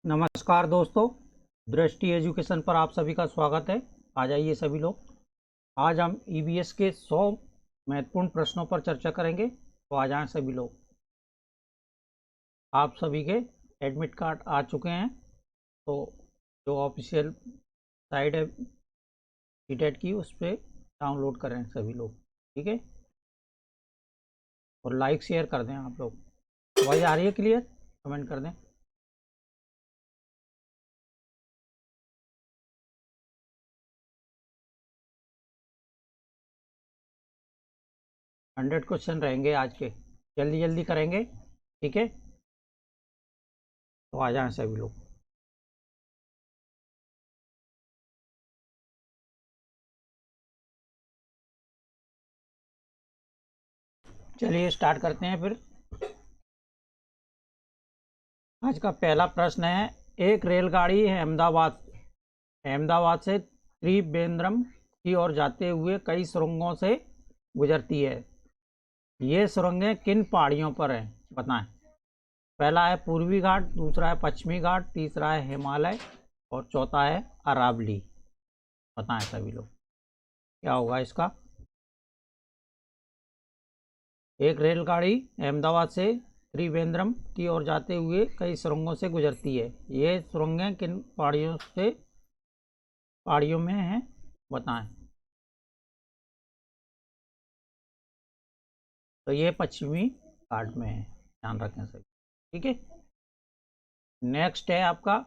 नमस्कार दोस्तों, दृष्टि एजुकेशन पर आप सभी का स्वागत है। आ जाइए सभी लोग। आज हम ईवीएस के 100 महत्वपूर्ण प्रश्नों पर चर्चा करेंगे, तो आ जाएं सभी लोग। आप सभी के एडमिट कार्ड आ चुके हैं, तो जो ऑफिशियल साइट है सीटेट की, उस पर डाउनलोड करें सभी लोग, ठीक है। और लाइक शेयर कर दें आप लोग। आवाज़ आ रही है क्लियर? कमेंट कर दें। हंड्रेड क्वेश्चन रहेंगे आज के, जल्दी जल्दी करेंगे, ठीक है। तो आ जाएं सभी लोग। चलिए स्टार्ट करते हैं फिर। आज का पहला प्रश्न है, एक रेलगाड़ी अहमदाबाद से त्रिवेंद्रम की ओर जाते हुए कई सुरंगों से गुजरती है। ये सुरंगें किन पहाड़ियों पर हैं? बताएं। पहला है पूर्वी घाट, दूसरा है पश्चिमी घाट, तीसरा है हिमालय और चौथा है अरावली। बताएं सभी लोग, क्या होगा इसका। एक रेलगाड़ी अहमदाबाद से त्रिवेंद्रम की ओर जाते हुए कई सुरंगों से गुजरती है। ये सुरंगें किन पहाड़ियों में हैं? बताएं। तो ये पश्चिमी घाट में है, ध्यान रखें सभी, ठीक है। नेक्स्ट है आपका,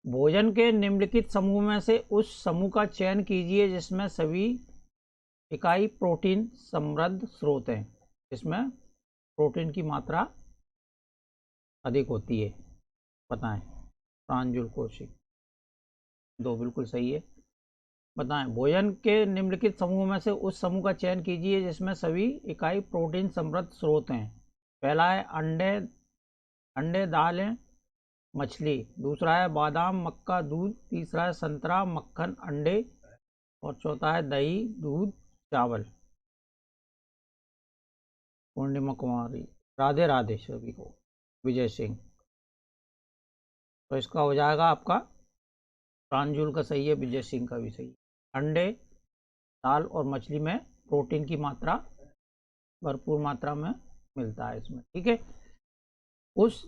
भोजन के निम्नलिखित समूह में से उस समूह का चयन कीजिए जिसमें सभी इकाई प्रोटीन समृद्ध स्रोत हैं, जिसमें प्रोटीन की मात्रा अधिक होती है। बताएं। प्रांजल कौशिक, दो बिल्कुल सही है। बताएं, भोजन के निम्नलिखित समूह में से उस समूह का चयन कीजिए जिसमें सभी इकाई प्रोटीन समृद्ध स्रोत हैं। पहला है अंडे दालें मछली, दूसरा है बादाम मक्का दूध, तीसरा है संतरा मक्खन अंडे और चौथा है दही दूध चावल। पूर्णिमा कुमारी, राधे राधे सभी को। विजय सिंह, तो इसका हो जाएगा आपका प्रांजुल का सही है, विजय सिंह का भी सही है। अंडे दाल और मछली में प्रोटीन की मात्रा भरपूर मात्रा में मिलता है इसमें, ठीक है। उस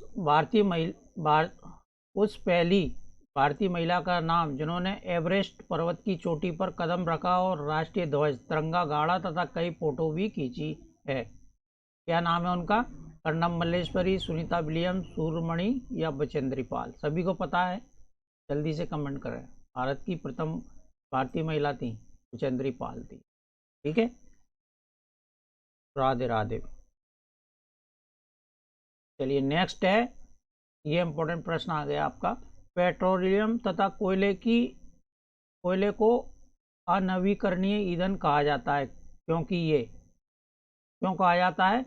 पहली भारतीय महिला का नाम जिन्होंने एवरेस्ट पर्वत की चोटी पर कदम रखा और राष्ट्रीय ध्वज तिरंगा गाड़ा तथा कई फोटो भी खींची है, क्या नाम है उनका? कर्णम मल्लेश्वरी, सुनीता विलियम्स, सूर्यमणि या बचेंद्री पाल। सभी को पता है? जल्दी से कमेंट करें। भारत की प्रथम भारतीय महिला थी बचेंद्री पाल थी, ठीक है। राधे राधे। चलिए नेक्स्ट है, ये इंपॉर्टेंट प्रश्न आ गया आपका। पेट्रोलियम तथा कोयले को अनवीकरणीय ईंधन कहा जाता है, क्योंकि ये क्यों कहा जाता है?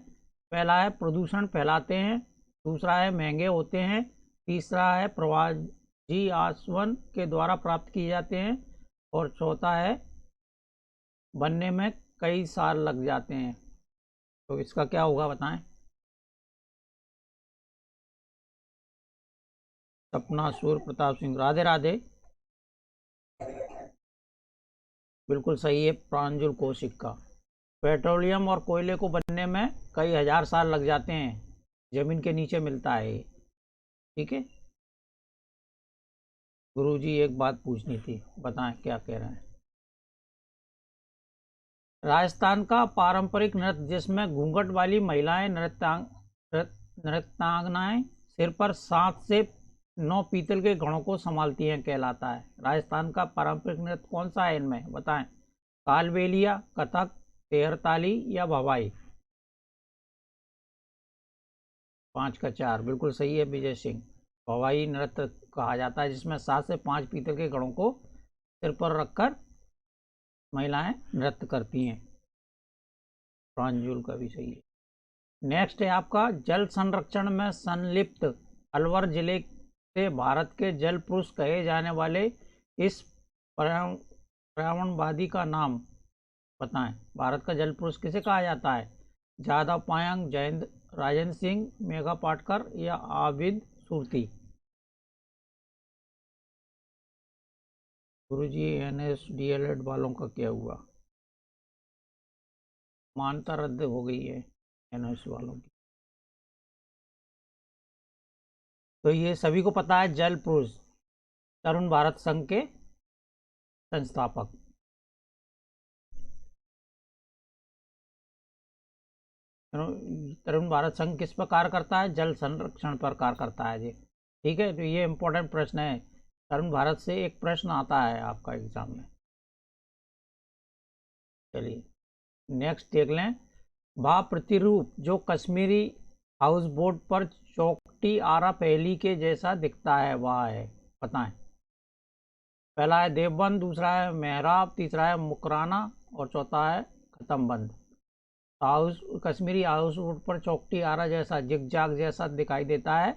पहला है प्रदूषण फैलाते हैं, दूसरा है महंगे होते हैं, तीसरा है प्रवासी आसवन के द्वारा प्राप्त किए जाते हैं और चौथा है बनने में कई साल लग जाते हैं। तो इसका क्या होगा बताएं। सपना सूर्य प्रताप सिंह, राधे राधे, बिल्कुल सही है। प्रांजुल कौशिक का, पेट्रोलियम और कोयले को बनने में कई हजार साल लग जाते हैं, जमीन के नीचे मिलता है ये, ठीक है। गुरुजी एक बात पूछनी थी, बताएं क्या कह रहे हैं। राजस्थान का पारंपरिक नृत्य जिसमें घूंघट वाली महिलाएं नृत्यांगनाएं सिर पर 7 से 9 पीतल के घड़ों को संभालती हैं कहलाता है। राजस्थान का पारंपरिक नृत्य कौन सा है इनमें? बताएं। कालबेलिया, कथक, तेहरताली या भवाई। 5 का 4 बिल्कुल सही है विजय सिंह। भवाई नृत्य कहा जाता है जिसमें 7 से 5 पीतल के घड़ों को सिर पर रखकर महिलाएं नृत्य करती हैं। प्रांजुल का भी सही है। नेक्स्ट है आपका, जल संरक्षण में संलिप्त अलवर जिले से भारत के जल पुरुष कहे जाने वाले इस पर्यावरणवादी का नाम बताएं। भारत का जल पुरुष किसे कहा जाता है? जादव पायंग, जयंत राजेंद्र सिंह, मेघा पाटकर या आबिद सुरती। गुरुजी NS DLED वालों का क्या हुआ? मान्यता रद्द हो गई है NS वालों की। तो ये सभी को पता है, जल पुरुष तरुण भारत संघ के संस्थापक। तरुण भारत संघ किस पर कार्य करता है? जल संरक्षण पर कार्य करता है जी। ठीक है, तो ये इंपॉर्टेंट प्रश्न है, तरुण भारत से एक प्रश्न आता है आपका एग्जाम में। चलिए नेक्स्ट देख लें। भाव प्रतिरूप जो कश्मीरी हाउस बोट पर चौकटी आरा पहली के जैसा दिखता है वह है, बताएं। पहला है देवबंद, दूसरा है मेहराब, तीसरा है मुकराना और चौथा है खत्मबंद। हाउस कश्मीरी हाउस बोट पर चौकटी आरा जैसा जिगजाग जैसा दिखाई देता है,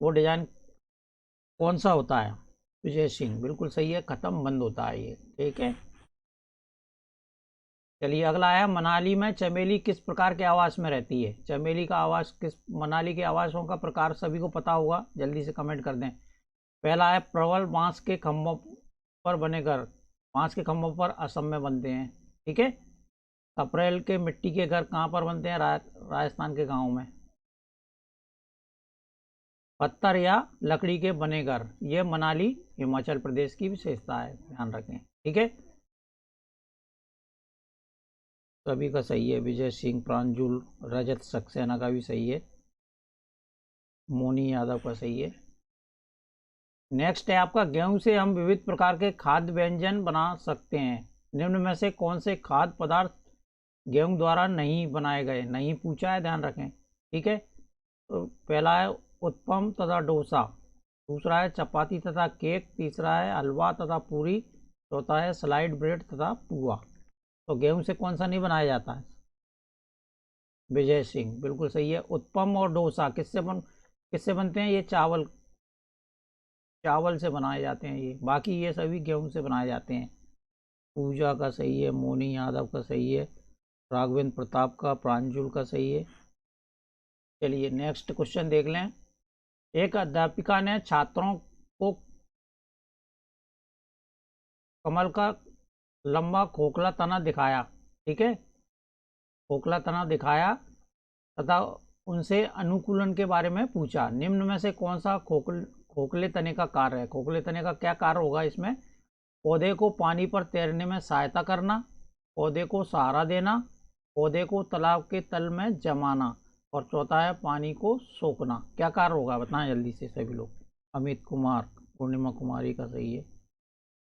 वो डिजाइन कौन सा होता है? विजय सिंह, बिल्कुल सही है, खत्मबंद होता है ये। ठीक है, चलिए अगला है, मनाली में चमेली किस प्रकार के आवास में रहती है? चमेली का आवास किस, मनाली के आवासों का प्रकार सभी को पता होगा, जल्दी से कमेंट कर दें। पहला है प्रबल बांस के खंभों पर बने घर, बांस के खंभों पर असम में बनते हैं। ठीक है, अप्रैल के मिट्टी के घर कहाँ पर बनते हैं? राजस्थान के गाँव में। पत्थर या लकड़ी के बने घर, ये मनाली हिमाचल प्रदेश की विशेषता है, ध्यान रखें। ठीक है, सभी का सही है, विजय सिंह, प्रांजुल, रजत सक्सेना का भी सही है, मोनी यादव का सही है। नेक्स्ट है आपका, गेहूं से हम विविध प्रकार के खाद्य व्यंजन बना सकते हैं, निम्न में से कौन से खाद्य पदार्थ गेहूं द्वारा नहीं बनाए गए? नहीं पूछा है, ध्यान रखें। ठीक है, तो पहला है उत्पम तथा डोसा, दूसरा है चपाती तथा केक, तीसरा है हलवा तथा पूरी, चौथा है स्लाइड ब्रेड तथा पुआ। तो गेहूं से कौन सा नहीं बनाया जाता है? विजय सिंह, बिल्कुल सही है। उत्पम और डोसा किससे बनते हैं? ये चावल से बनाए जाते हैं ये, बाकी ये सभी गेहूं से बनाए जाते हैं। पूजा का सही है, मोनी यादव का सही है, राघवेंद्र प्रताप का, प्रांजुल का सही है। चलिए नेक्स्ट क्वेश्चन देख लें। एक अध्यापिका ने छात्रों को कमल का लंबा खोखला तना दिखाया। ठीक है, खोखला तना दिखाया तथा उनसे अनुकूलन के बारे में पूछा, निम्न में से कौन सा खोखले तने का कार्य है? खोखले तने का क्या कार्य होगा इसमें? पौधे को पानी पर तैरने में सहायता करना, पौधे को सहारा देना, पौधे को तालाब के तल में जमाना, और चौथा है पानी को सोखना। क्या कार्य होगा, बताएं जल्दी से सभी लोग। अमित कुमार, पूर्णिमा कुमारी का सही है,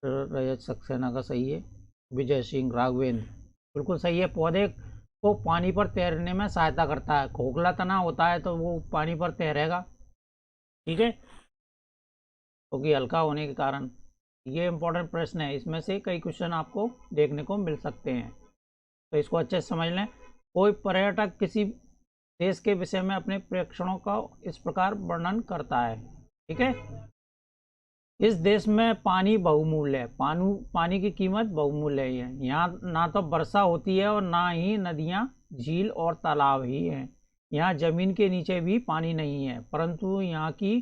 रजत सक्सेना का सही है, विजय सिंह, राघवेंद्र, बिल्कुल सही है। पौधे को पानी पर तैरने में सहायता करता है, खोखला तना होता है तो वो पानी पर तैरेगा। ठीक है, क्योंकि हल्का होने के कारण। ये इंपॉर्टेंट प्रश्न है, इसमें से कई क्वेश्चन आपको देखने को मिल सकते हैं, तो इसको अच्छे से समझ लें। कोई पर्यटक किसी देश के विषय में अपने प्रेक्षणों का इस प्रकार वर्णन करता है। ठीक है, इस देश में पानी बहुमूल्य है, पानी की कीमत बहुमूल्य है। यहाँ ना तो वर्षा होती है और ना ही नदियाँ, झील और तालाब ही हैं। यहाँ जमीन के नीचे भी पानी नहीं है, परंतु यहाँ की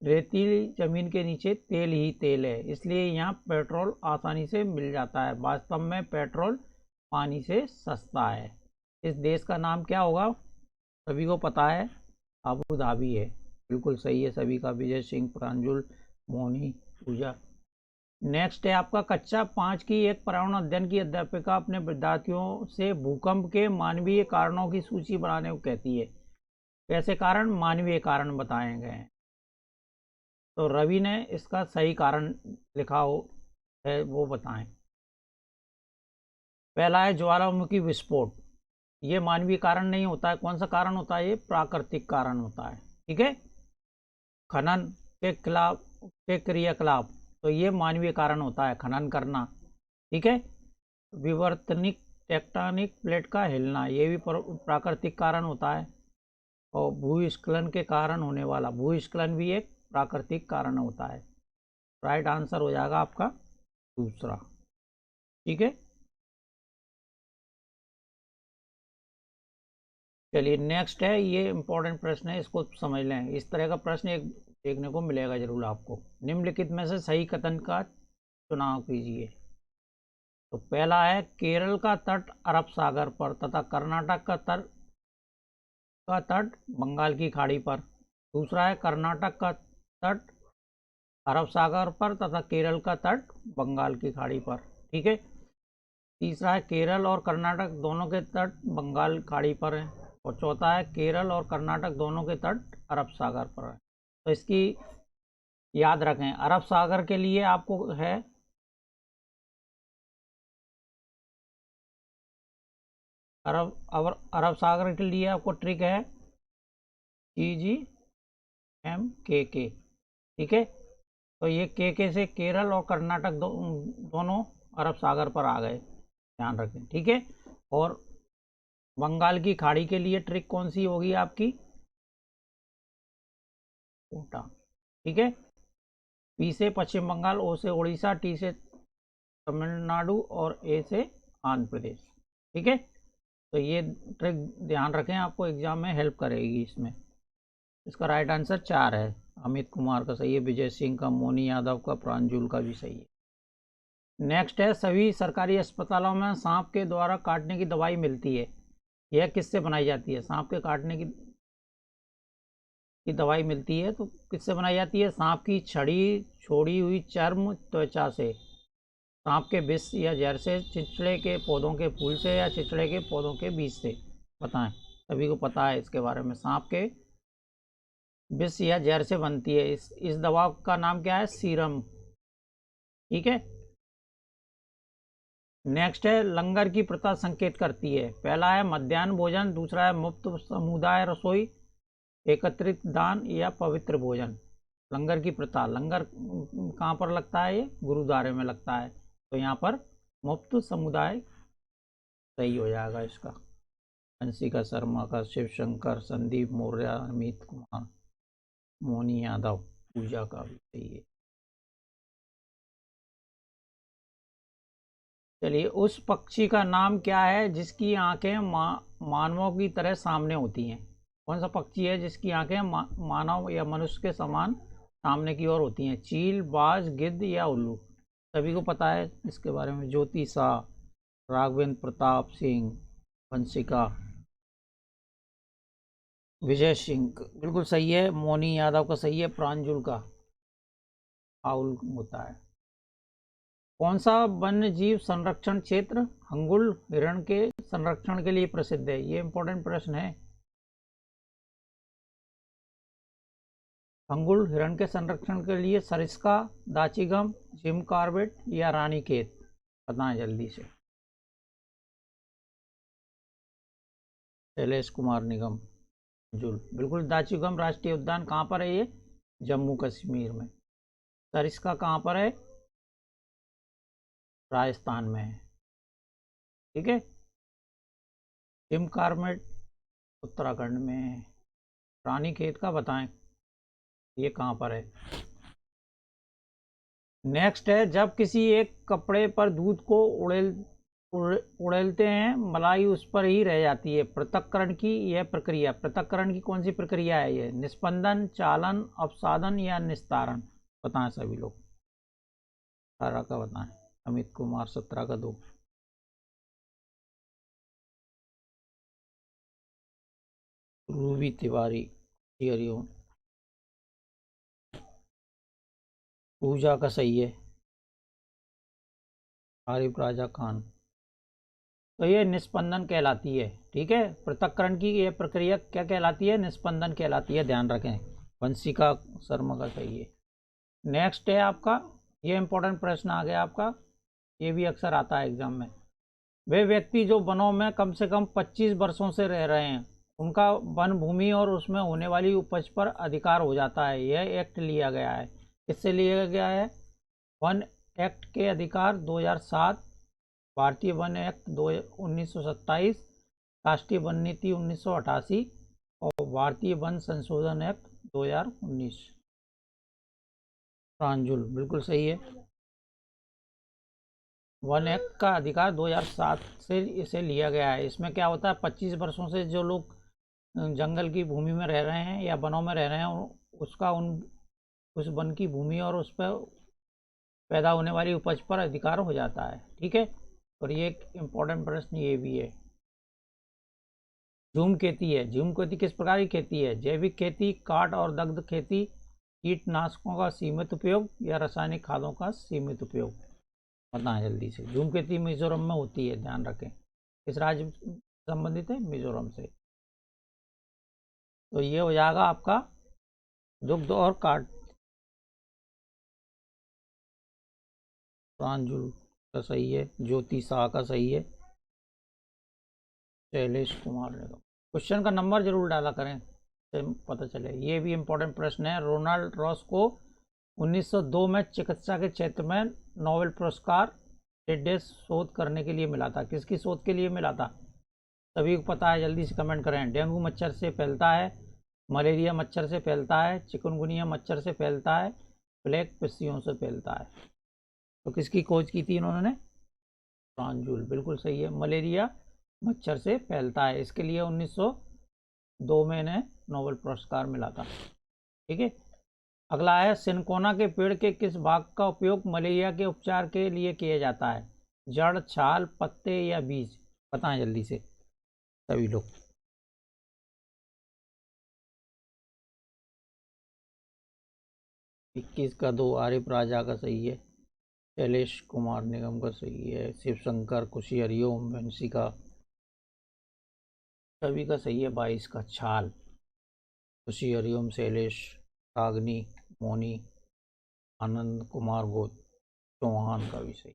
रेतीली जमीन के नीचे तेल ही तेल है, इसलिए यहाँ पेट्रोल आसानी से मिल जाता है। वास्तव में पेट्रोल पानी से सस्ता है। इस देश का नाम क्या होगा? सभी को पता है, अबू धाबी है, बिल्कुल सही है सभी का, विजय सिंह, प्रांजुल, मोनी, पूजा। नेक्स्ट है आपका, कक्षा 5 की एक पर्यावरण अध्ययन की अध्यापिका अपने विद्यार्थियों से भूकंप के मानवीय कारणों की सूची बनाने को कहती है। कैसे कारण? मानवीय कारण बताए गए हैं। तो रवि ने इसका सही कारण लिखा हो है, वो बताएं। पहला है ज्वालामुखी विस्फोट, ये मानवीय कारण नहीं होता है। कौन सा कारण होता है? ये प्राकृतिक कारण होता है। ठीक है, खनन के खिलाफ के क्रियाकलाप, तो ये मानवीय कारण होता है, खनन करना। ठीक है, विवर्तनिक टेक्टोनिक प्लेट का हिलना, ये भी प्राकृतिक कारण होता है। और भूस्खलन के कारण होने वाला भूस्खलन भी एक प्राकृतिक कारण होता है। राइट आंसर हो जाएगा आपका दूसरा। ठीक है, चलिए नेक्स्ट है, ये इंपॉर्टेंट प्रश्न है, इसको समझ लें। इस तरह का प्रश्न एक देखने को मिलेगा जरूर आपको। निम्नलिखित में से सही कथन का चुनाव कीजिए। तो पहला है केरल का तट अरब सागर पर तथा कर्नाटक का तट बंगाल की खाड़ी पर। दूसरा है कर्नाटक का तट अरब सागर पर तथा केरल का तट बंगाल की खाड़ी पर। ठीक है। तीसरा है केरल और कर्नाटक दोनों के तट बंगाल खाड़ी पर है। और चौथा है केरल और कर्नाटक दोनों के तट अरब सागर पर है। तो इसकी याद रखें, अरब सागर के लिए आपको है अरब सागर के लिए आपको ट्रिक है GGMKK। ठीक है। तो ये के से केरल और कर्नाटक दोनों अरब सागर पर आ गए, ध्यान रखें। ठीक है। और बंगाल की खाड़ी के लिए ट्रिक कौन सी होगी आपकी? कोटा। ठीक है। पी से पश्चिम बंगाल, ओ से उड़ीसा, टी से तमिलनाडु और ए से आंध्र प्रदेश। ठीक है। तो ये ट्रिक ध्यान रखें, आपको एग्जाम में हेल्प करेगी इसमें। इसका राइट आंसर 4 है। अमित कुमार का सही है, विजय सिंह का, मोनी यादव का, प्रांजुल का भी सही है। नेक्स्ट है सभी सरकारी अस्पतालों में सांप के द्वारा काटने की दवाई मिलती है। यह किससे बनाई जाती है? सांप के काटने की दवाई मिलती है तो किससे बनाई जाती है? सांप की छड़ी, छोड़ी हुई चर्म, त्वचा से, सांप के विष या जहर से, चिचड़े के पौधों के फूल से या चिचड़े के पौधों के बीज से। बताएं, सभी को पता है इसके बारे में। सांप के विष या जहर से बनती है। इस दवा का नाम क्या है? सीरम। ठीक है। नेक्स्ट है लंगर की प्रथा संकेत करती है। पहला है मध्याह्न भोजन, दूसरा है मुफ्त समुदाय रसोई, एकत्रित दान या पवित्र भोजन। लंगर की प्रथा, लंगर कहाँ पर लगता है? ये गुरुद्वारे में लगता है। तो यहाँ पर मुफ्त समुदाय सही हो जाएगा इसका। हंसिका शर्मा का, शिव शंकर, संदीप मौर्य, अमित कुमार, मोनी यादव, पूजा का भी सही है। चलिए, उस पक्षी का नाम क्या है जिसकी आंखें मानवों की तरह सामने होती हैं? कौन सा पक्षी है जिसकी आंखें मानव या मनुष्य के समान सामने की ओर होती हैं? चील, बाज, गिद्ध या उल्लू? सभी को पता है इसके बारे में। ज्योति शाह, राघवेंद्र प्रताप सिंह, वंशिका, विजय सिंह बिल्कुल सही है। मोनी यादव का सही है। प्रांजुल का आउल होता है। कौन सा वन्य जीव संरक्षण क्षेत्र हंगुल हिरण के संरक्षण के लिए प्रसिद्ध है? ये इंपॉर्टेंट प्रश्न है। हंगुल हिरण के संरक्षण के लिए सरिस्का, दाचिगम, जिम कार्बेट या रानीखेत? बताएं जल्दी से। शैलेश कुमार निगम जुल बिल्कुल। दाचिगम राष्ट्रीय उद्यान कहाँ पर है? ये जम्मू कश्मीर में। सरिस्का कहाँ पर है? राजस्थान में है। ठीक है। जिम कार्बेट उत्तराखंड में है। रानीखेत का बताएं ये कहाँ पर है? नेक्स्ट है जब किसी एक कपड़े पर दूध को उड़ेलते हैं, मलाई उस पर ही रह जाती है। पृथक्करण की यह प्रक्रिया, पृथक्करण की कौन सी प्रक्रिया है? ये निस्पंदन, चालन, अपसादन या निस्तारण? बताएं सभी लोग। 18 का बताएं। अमित कुमार 17 का 2। रूबी तिवारी, हरिओम, पूजा का सही है। आरिफ राजा खान। तो ये निस्पंदन कहलाती है। ठीक है। पृथक्करण की ये प्रक्रिया क्या कहलाती है? निस्पंदन कहलाती है, ध्यान रखें। वंशिका शर्मा का सही है। नेक्स्ट है आपका, ये इंपॉर्टेंट प्रश्न आ गया आपका, ये भी अक्सर आता है एग्जाम में। वे व्यक्ति जो वनों में कम से कम 25 वर्षों से रह रहे हैं, उनका वन भूमि और उसमें होने वाली उपज पर अधिकार हो जाता है। यह एक्ट लिया गया है। किससे लिया गया है? वन एक्ट के अधिकार 2007, भारतीय वन एक्ट 1927, राष्ट्रीय वन नीति 1988 और भारतीय वन संशोधन एक्ट 2019। प्रांजुल बिल्कुल सही है। वन एक्ट का अधिकार 2007 से इसे लिया गया है। इसमें क्या होता है? 25 वर्षों से जो लोग जंगल की भूमि में रह रहे हैं या वनों में रह रहे हैं, उसका उस वन की भूमि और उस पर पैदा होने वाली उपज पर अधिकार हो जाता है। ठीक है, और ये एक इम्पोर्टेंट प्रश्न ये भी है। झूम खेती है, झूम खेती किस प्रकार की खेती है? जैविक खेती, काट और दग्ध खेती, कीटनाशकों का सीमित उपयोग या रासायनिक खादों का सीमित उपयोग? बताएं जल्दी से। झूम खेती मिजोरम में होती है, ध्यान रखें। किस राज्य संबंधित है? मिजोरम से। तो ये हो जाएगा आपका दुग्ध और काट। प्रांजल का सही है, ज्योति शाह का सही है, शैलेश कुमार ने। क्वेश्चन का नंबर जरूर डाला करें, से पता चले। ये भी इम्पोर्टेंट प्रश्न है। रोनाल्ड रॉस को 1902 में चिकित्सा के क्षेत्र में नोबेल पुरस्कार टेड्डेस शोध करने के लिए मिला था। किसकी शोध के लिए मिला था? सभी को पता है, जल्दी से कमेंट करें। डेंगू मच्छर से फैलता है, मलेरिया मच्छर से फैलता है, चिकनगुनिया मच्छर से फैलता है, प्लेग पिस्सियों से फैलता है। तो किसकी खोज की थी इन्होंने? प्रांजुल, बिल्कुल सही है। मलेरिया मच्छर से फैलता है, इसके लिए 1902 में इन्हें नोबेल पुरस्कार मिला था। ठीक है, अगला है सिनकोना के पेड़ के किस भाग का उपयोग मलेरिया के उपचार के लिए किया जाता है? जड़, छाल, पत्ते या बीज? बताएं जल्दी से सभी लोग। 21 का 2 आरिफ राजा का सही है, शैलेश कुमार निगम का सही है, शिव शंकर, खुशी, हरिओम, वंशी का सभी का सही है। 22 का छाल, खुशी, हरिओम, शैलेश, रागनी, मोनी, आनंद कुमार चौहान का भी सही।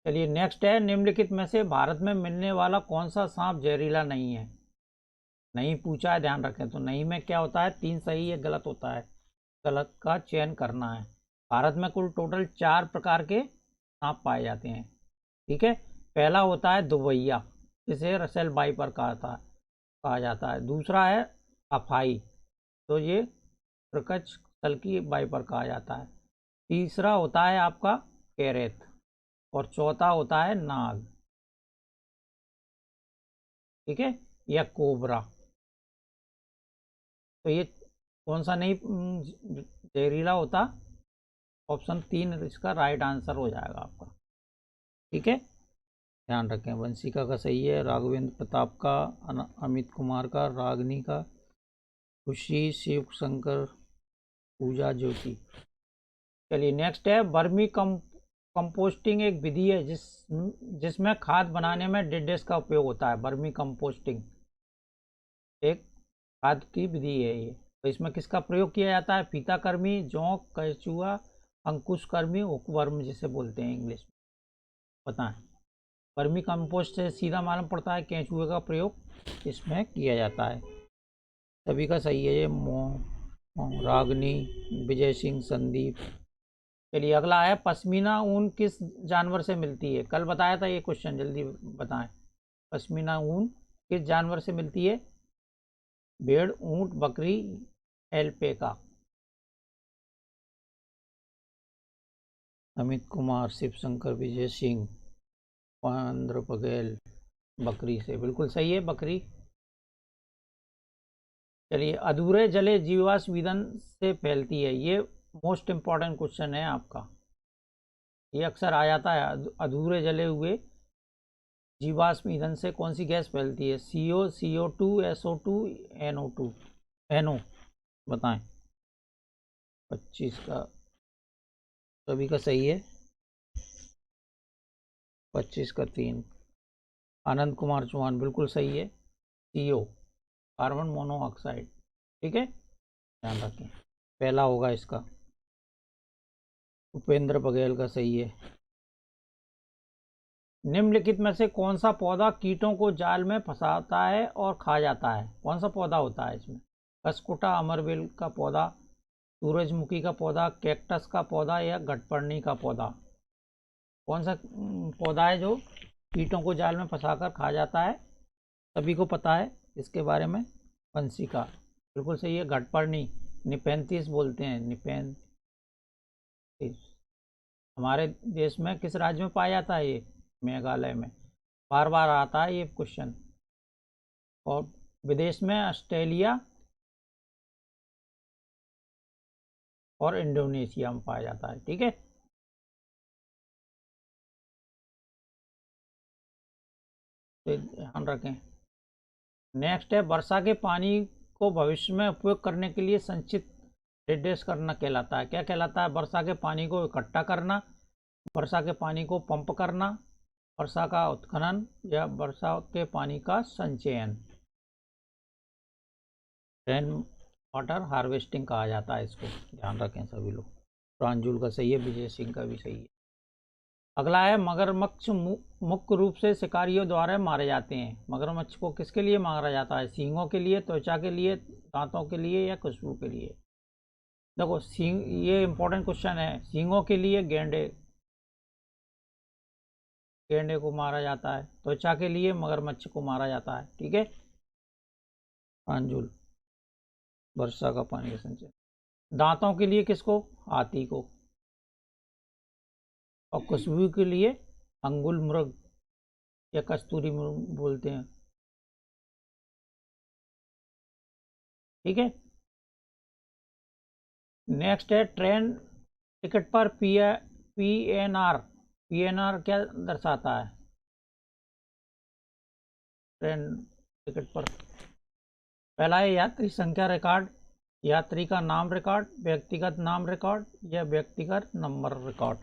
चलिए नेक्स्ट है, निम्नलिखित में से भारत में मिलने वाला कौन सा सांप जहरीला नहीं है? नहीं पूछा है, ध्यान रखें। तो नहीं में क्या होता है? 3 सही है, गलत होता है, गलत का चयन करना है। भारत में कुल टोटल 4 प्रकार के सांप पाए जाते हैं। ठीक है, पहला होता है दुबैया, जिसे रसेल वाइपर कहा जाता है। दूसरा है अफाई, तो ये प्रकच सल्की वाइपर कहा जाता है। तीसरा होता है आपका केरेत, और चौथा होता है नाग। ठीक है, या कोबरा। तो ये कौन सा नहीं जहरीला होता? ऑप्शन 3 इसका राइट आंसर हो जाएगा आपका। ठीक है, ध्यान रखें। वंशिका का सही है, राघवेंद्र प्रताप का, अमित कुमार का, रागनी का, खुशी, शिव शंकर, पूजा, ज्योति। चलिए नेक्स्ट है, वर्मी कंपोस्टिंग एक विधि है जिसमें खाद बनाने में डिडेस का उपयोग होता है। वर्मी कंपोस्टिंग एक खाद की विधि है ये। तो इसमें किसका प्रयोग किया जाता है? फीताकृमि, जोंक, केचुआ, अंकुशकृमि, हुकवर्म जिसे बोलते हैं इंग्लिश में। बताएं। वर्मी कंपोस्ट से सीधा मालूम पड़ता है केंचुए का प्रयोग इसमें किया जाता है। सभी का सही है ये। रागनी, विजय सिंह, संदीप। चलिए अगला है, पश्मीना ऊन किस जानवर से मिलती है? कल बताया था ये क्वेश्चन, जल्दी बताएं। पश्मीना ऊन किस जानवर से मिलती है? भेड़, ऊंट, बकरी, एल्पेका? अमित कुमार, शिव शंकर, विजय सिंह, आंध्र बघेल, बकरी से। बिल्कुल सही है, बकरी। चलिए, अधूरे जले जीवाश्म ईंधन से फैलती है, ये मोस्ट इंपॉर्टेंट क्वेश्चन है आपका। ये अक्सर आ जाता है, अधूरे जले हुए जीवाश्म ईंधन से कौन सी गैस फैलती है? CO, CO2, SO2, NO2, NO? बताएं। 25 का सभी का सही है, 25 का 3। आनंद कुमार चौहान, बिल्कुल सही है, CO, कार्बन मोनोऑक्साइड। ठीक है, ध्यान रखें, पहला होगा इसका। उपेंद्र बघेल का सही है। निम्नलिखित में से कौन सा पौधा कीटों को जाल में फंसाता है और खा जाता है? कौन सा पौधा होता है इसमें? कसकुटा, अमरवेल का पौधा, सूरजमुखी का पौधा, कैक्टस का पौधा या गटपर्णी का पौधा? कौन सा पौधा है जो कीटों को जाल में फंसाकर खा जाता है? सभी को पता है इसके बारे में। पंछी का, बिल्कुल सही है, गटपर्णी, निपेंथिस बोलते हैं, निपेंथिस। हमारे देश में किस राज्य में पाया जाता है ये? मेघालय में। बार बार आता है ये क्वेश्चन। और विदेश में ऑस्ट्रेलिया, और इंडोनेशिया में पाया जाता है। ठीक है, तो ध्यान रखें। नेक्स्ट है वर्षा के पानी को भविष्य में उपयोग करने के लिए संचित निर्देश करना कहलाता है। क्या कहलाता है? वर्षा के पानी को इकट्ठा करना, वर्षा के पानी को पंप करना, वर्षा का उत्खनन या वर्षा के पानी का संचयन। रेन वाटर हार्वेस्टिंग कहा जाता है इसको, ध्यान रखें सभी लोग। प्रांजुल का सही है, विजय सिंह का भी सही है। अगला है मगरमच्छ मुख्य रूप से शिकारियों द्वारा मारे जाते हैं। मगरमच्छ को किसके लिए मारा जाता है? सींगों के लिए, त्वचा के लिए, दांतों के लिए या खुशबू के लिए? देखो सींग, ये इंपॉर्टेंट क्वेश्चन है। सींगों के लिए गेंडे को मारा जाता है, त्वचा के लिए मगरमच्छ को मारा जाता है। ठीक है, प्रांजुल वर्षा का पानी का संचय। दांतों के लिए किसको? हाथी को। और खुशबू के लिए अंगुल मृग या कस्तूरी मृग बोलते हैं। ठीक है, नेक्स्ट है ट्रेन टिकट पर पीएनआर क्या दर्शाता है? ट्रेन टिकट पर पहला है यात्री संख्या रिकॉर्ड, यात्री का नाम रिकॉर्ड, व्यक्तिगत नाम रिकॉर्ड या व्यक्तिगत नंबर रिकॉर्ड।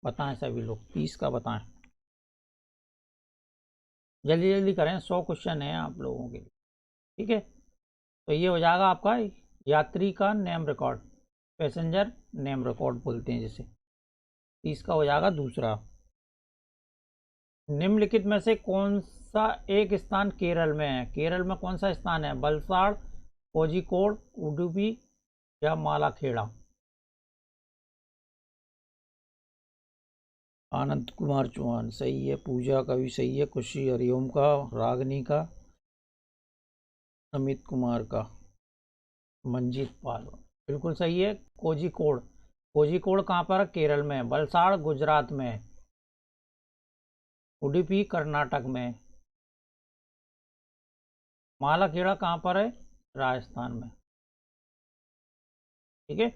बताएं सभी लोग, 30 का बताएं, जल्दी जल्दी करें, 100 क्वेश्चन है आप लोगों के लिए। ठीक है, तो ये हो जाएगा आपका यात्री का name record, passenger name record बोलते हैं जिसे। 30 का हो जाएगा दूसरा। निम्नलिखित में से कौन सा एक स्थान केरल में है? केरल में कौन सा स्थान है? बलसाड़, कोझिकोड, उडुपी या मालाखेड़ा? आनंद कुमार चौहान सही है, पूजा का भी सही है, खुशी हरिओम का, रागनी का, अमित कुमार का, मंजीत पाल बिल्कुल सही है। कोझिकोड, कोझिकोड कहाँ पर? केरल में। बलसाड़ गुजरात में। उडुपी कर्नाटक में। मालाखेड़ा कहाँ पर है? राजस्थान में। ठीक है,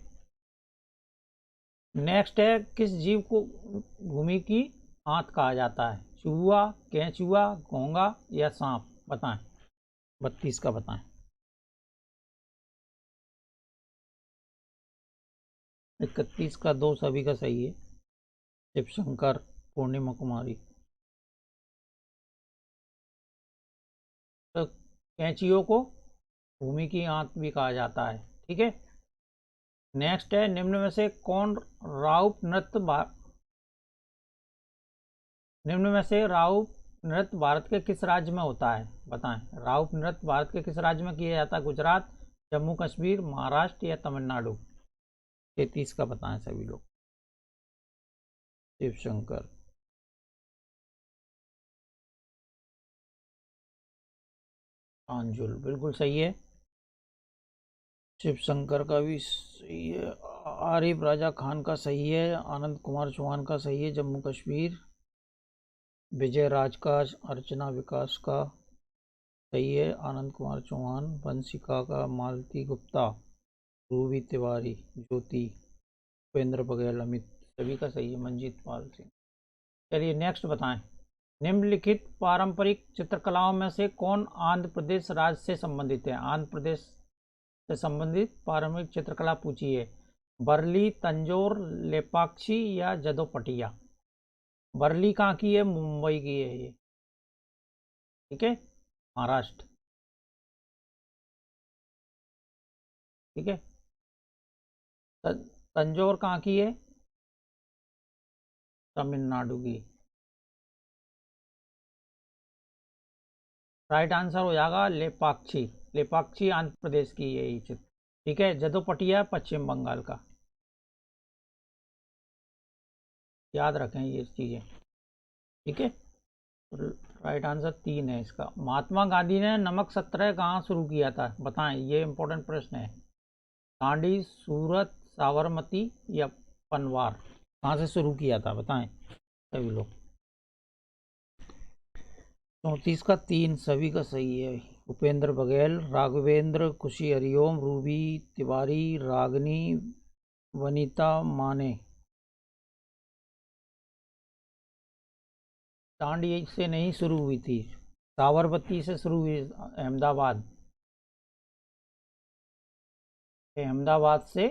नेक्स्ट है किस जीव को भूमि की आंत कहा जाता है? चूहा, केंचुआ, घोंगा या सांप? बताएं, 32 का बताएं। 31 का 2 सभी का सही है। शिवशंकर, पूर्णिमा कुमारी। तो कैंचियों को भूमि की आंत भी कहा जाता है। ठीक है, नेक्स्ट है निम्न में से राउप नृत्य भारत के किस राज्य में होता है? बताएं, राउप नृत्य भारत के किस राज्य में किया जाता है? गुजरात, जम्मू कश्मीर, महाराष्ट्र या तमिलनाडु? 33 का बताएं सभी लोग। शिवशंकर। प्रांजुल बिल्कुल सही है, शिवशंकर का भी सही है, आरिफ राजा खान का सही है, आनंद कुमार चौहान का सही है, जम्मू कश्मीर, विजय राज का, अर्चना विकास का सही है, आनंद कुमार चौहान, वंशिका का, मालती गुप्ता, रूबी तिवारी, ज्योति, उपेंद्र बघेल, अमित सभी का सही है, मंजीत पाल सिंह। चलिए नेक्स्ट बताएं, निम्नलिखित पारंपरिक चित्रकलाओं में से कौन आंध्र प्रदेश राज्य से संबंधित है? आंध्र प्रदेश से संबंधित पारंपरिक चित्रकला पूछी है। बरली, तंजौर, लेपाक्षी या जदोपटिया? बरली कहाँ की है? मुंबई की है ये। ठीक है, महाराष्ट्र। ठीक है, तंजौर कहाँ की है? तमिलनाडु की। राइट आंसर हो जाएगा लेपाक्षी। लेपाक्षी आंध्र प्रदेश की है ये चित्र। ठीक है, जदोपटिया पश्चिम बंगाल का। याद रखें ये चीजें। ठीक है, राइट आंसर 3 है इसका। महात्मा गांधी ने नमक सत्याग्रह कहाँ शुरू किया था? बताएं, ये इंपॉर्टेंट प्रश्न है। दांडी, सूरत, साबरमती या पनवार? कहाँ से शुरू किया था बताएं सभी लोग। 34 का 3 सभी का सही है। उपेंद्र बघेल, राघवेंद्र, खुशी हरिओम, रूबी तिवारी, रागनी, वनिता माने। दांडी से नहीं शुरू हुई थी, साबरमती से शुरू हुई। अहमदाबाद, अहमदाबाद से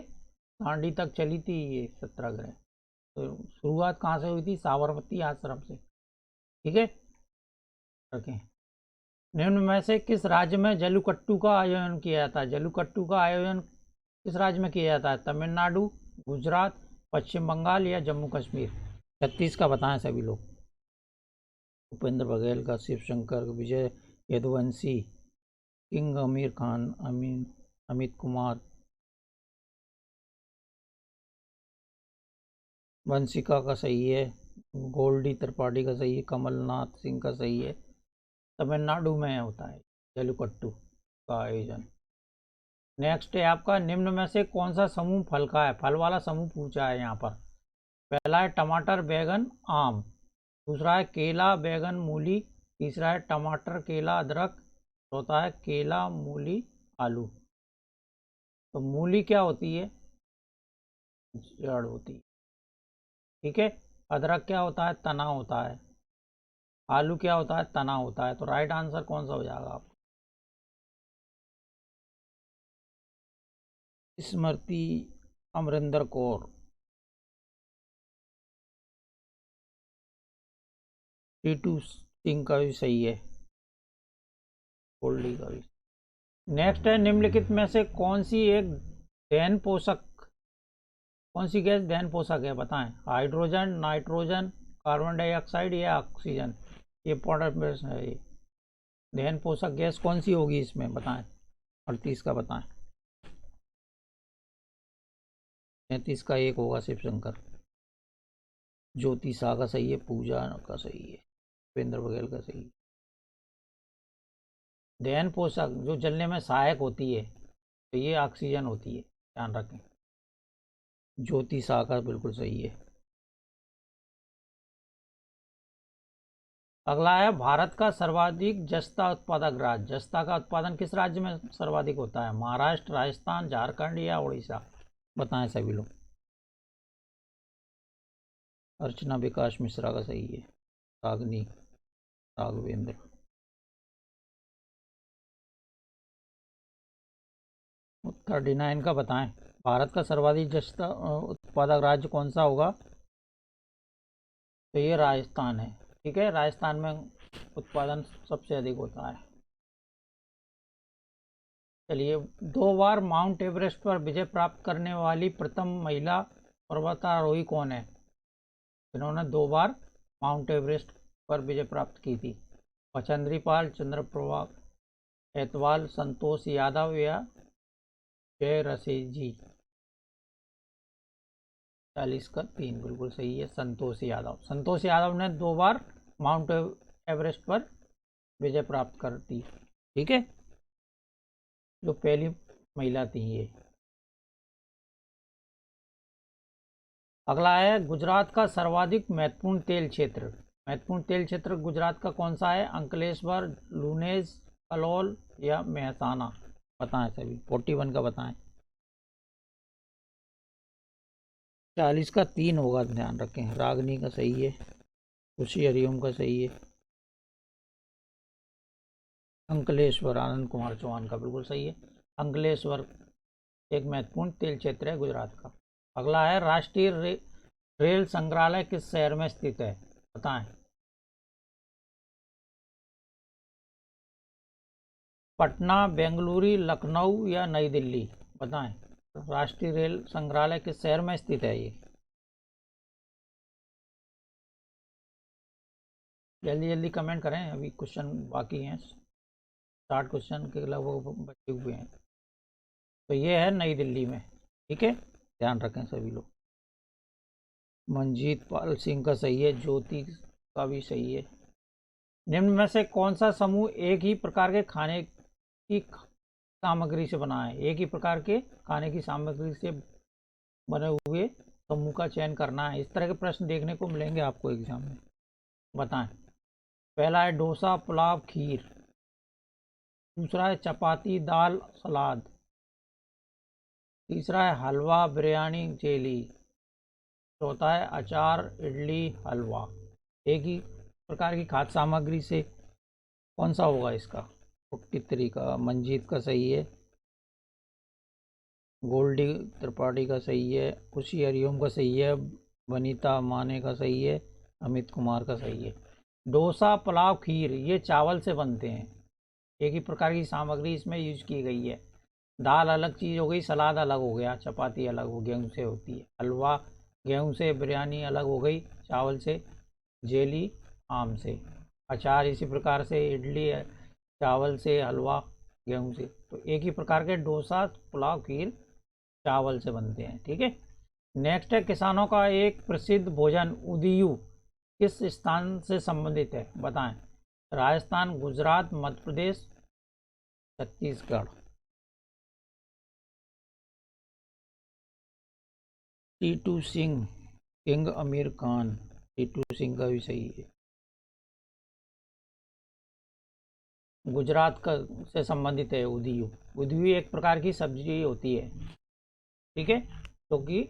दांडी तक चली थी ये सत्याग्रह। तो शुरुआत कहाँ से हुई थी? साबरमती आश्रम से। ठीक है, रखें। निम्न में से किस राज्य में जल्लीकट्टू का आयोजन किया जाता है? जल्लीकट्टू का आयोजन किस राज्य में किया जाता है? तमिलनाडु, गुजरात, पश्चिम बंगाल या जम्मू कश्मीर? 36 का बताएं सभी लोग। उपेंद्र बघेल का, शिव शंकर, विजय यदुवंशी, किंग आमिर खान, अमित कुमार, वंशिका का सही है, गोल्डी त्रिपाठी का सही है, कमलनाथ सिंह का सही है। तमिलनाडु में होता है जल्लीकट्टू का आयोजन। नेक्स्ट है आपका, निम्न में से कौन सा समूह फल का है? फल वाला समूह पूछा है यहाँ पर। पहला है टमाटर, बैगन, आम। दूसरा है केला, बैगन, मूली। तीसरा है टमाटर, केला, अदरक। चौथा है केला, मूली, आलू। तो मूली क्या होती है? जड़ होती है। ठीक है। अदरक क्या होता है? तना होता है। आलू क्या होता है? तना होता है। तो राइट आंसर कौन सा हो जाएगा आप? स्मृति अमरिंदर कौर। टीटू सिंह का भी सही है, गोल्डी का भी। नेक्स्ट है, निम्नलिखित में से कौन सी एक दहन पोषक, कौन सी गैस दहन पोषक है? बताएं। हाइड्रोजन, नाइट्रोजन, कार्बन डाइऑक्साइड या ऑक्सीजन? ये इंपॉर्टेंट प्रश्न है ये। दहन पोषक गैस कौन सी होगी इसमें? बताएं। 38 का बताएं। 33 का एक होगा शिव शंकर। ज्योति शाह का सही है, पूजा का सही है, उपेंद्र बघेल का सही है। दहन पोषक जो जलने में सहायक होती है, तो ये ऑक्सीजन होती है, ध्यान रखें। ज्योति शाह का बिल्कुल सही है। अगला है, भारत का सर्वाधिक जस्ता उत्पादक राज्य। जस्ता का उत्पादन किस राज्य में सर्वाधिक होता है? महाराष्ट्र, राजस्थान, झारखंड या उड़ीसा? बताएं सभी लोग। अर्चना विकास मिश्रा का सही है, रागनी राघवेंद्र। उत्तर 39 का बताएं। भारत का सर्वाधिक जस्ता उत्पादक राज्य कौन सा होगा? तो ये राजस्थान है। ठीक है, राजस्थान में उत्पादन सबसे अधिक होता है। चलिए, 2 बार माउंट एवरेस्ट पर विजय प्राप्त करने वाली प्रथम महिला पर्वतारोही कौन है? जिन्होंने 2 बार माउंट एवरेस्ट पर विजय प्राप्त की थी? बचेंद्री पाल, चंद्रप्रभा एतवाल, संतोष यादव या जय रसेजी? 40 का 3 बिल्कुल सही है, संतोष यादव। संतोष यादव ने 2 बार माउंट एवरेस्ट पर विजय प्राप्त कर दी। ठीक है, जो पहली महिला थी ये। अगला है, गुजरात का सर्वाधिक महत्वपूर्ण तेल क्षेत्र। महत्वपूर्ण तेल क्षेत्र गुजरात का कौन सा है? अंकलेश्वर, लूनेज, कलोल या मेहसाना? बताएं सभी। 41 का बताएं। 40 का 3 होगा, ध्यान रखें। रागनी का सही है, खुशी हरिओम का सही है, अंकलेश्वर आनंद कुमार चौहान का बिल्कुल सही है। अंकलेश्वर एक महत्वपूर्ण तेल क्षेत्र है गुजरात का। अगला है, राष्ट्रीय रेल संग्रहालय किस शहर में स्थित है? बताएं। पटना, बेंगलुरु, लखनऊ या नई दिल्ली? बताएं। राष्ट्रीय रेल संग्रहालय किस शहर में स्थित है ये? जल्दी जल्दी कमेंट करें, अभी क्वेश्चन बाकी हैं, 60 क्वेश्चन के लगभग बचे हुए हैं। तो ये है नई दिल्ली में। ठीक है, ध्यान रखें सभी लोग। मंजीत पाल सिंह का सही है, ज्योति का भी सही है। निम्न में से कौन सा समूह एक ही प्रकार के खाने की सामग्री से बना है? एक ही प्रकार के खाने की सामग्री से बने हुए समूह का चयन करना है। इस तरह के प्रश्न देखने को मिलेंगे आपको एग्जाम में। बताएं। पहला है डोसा, पुलाव, खीर। दूसरा है चपाती, दाल, सलाद। तीसरा है हलवा, बिरयानी, जेली। चौथा है अचार, इडली, हलवा। एक ही प्रकार की खाद्य सामग्री से कौन सा होगा इसका? 43 का मंजीत का सही है, गोल्डी त्रिपाठी का सही है, खुशी हरिओम का सही है, वनीता माने का सही है, अमित कुमार का सही है। डोसा, पुलाव, खीर ये चावल से बनते हैं। एक ही प्रकार की सामग्री इसमें यूज की गई है। दाल अलग चीज़ हो गई, सलाद अलग हो गया, चपाती अलग हो, गेहूँ से होती है। हलवा गेहूँ से, बिरयानी अलग हो गई चावल से, जेली आम से। अचार इसी प्रकार से, इडली चावल से, हलवा गेहूँ से। तो एक ही प्रकार के डोसा, पुलाव, खीर चावल से बनते हैं। ठीक है। नेक्स्ट है किसानों का एक प्रसिद्ध भोजन उदियू किस स्थान से संबंधित है? बताएं। राजस्थान, गुजरात, मध्य प्रदेश, छत्तीसगढ़। टीटू सिंह, किंग आमिर खान। टीटू सिंह का भी सही है। गुजरात का से संबंधित है उदियू। उदियू एक प्रकार की सब्जी होती है। ठीक है, जो कि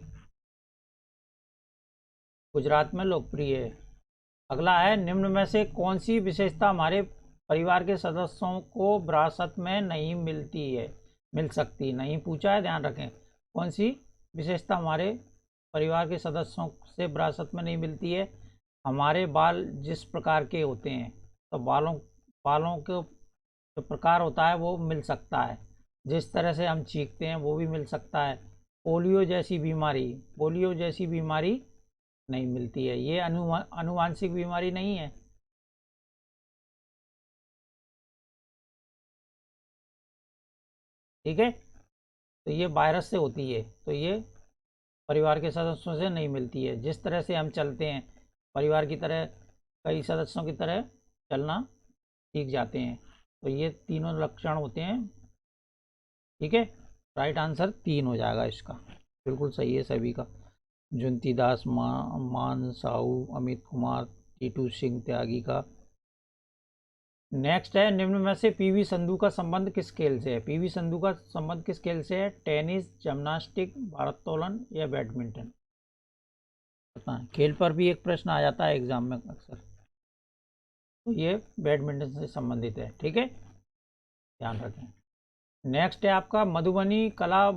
गुजरात में लोकप्रिय है। अगला है निम्न में से कौन सी विशेषता हमारे परिवार के सदस्यों को विरासत में नहीं मिलती है, मिल सकती नहीं? पूछा है, ध्यान रखें। कौन सी विशेषता हमारे परिवार के सदस्यों से विरासत में नहीं मिलती है? हमारे बाल जिस प्रकार के होते हैं, तो बालों बालों के जो प्रकार होता है वो मिल सकता है। जिस तरह से हम चीखते हैं वो भी मिल सकता है। पोलियो जैसी बीमारी नहीं मिलती है। ये अनुवांशिक बीमारी नहीं है। ठीक है, तो ये वायरस से होती है। तो ये परिवार के सदस्यों से नहीं मिलती है। जिस तरह से हम चलते हैं परिवार की तरह, कई सदस्यों की तरह चलना सीख जाते हैं। तो ये तीनों लक्षण होते हैं। ठीक है, राइट आंसर 3 हो जाएगा इसका। बिल्कुल सही है सभी का। जुंती दास, मान साहू, अमित कुमार, टीटू सिंह त्यागी का। नेक्स्ट है निम्न में से पीवी संधू का संबंध किस खेल से है? पीवी संधू का संबंध किस खेल से है? टेनिस, जिम्नास्टिक, भारोत्तोलन या बैडमिंटन? बताएं। खेल पर भी एक प्रश्न आ जाता है एग्जाम में अक्सर। तो ये बैडमिंटन से संबंधित है। ठीक है, ध्यान रखें। नेक्स्ट है आपका मधुबनी कला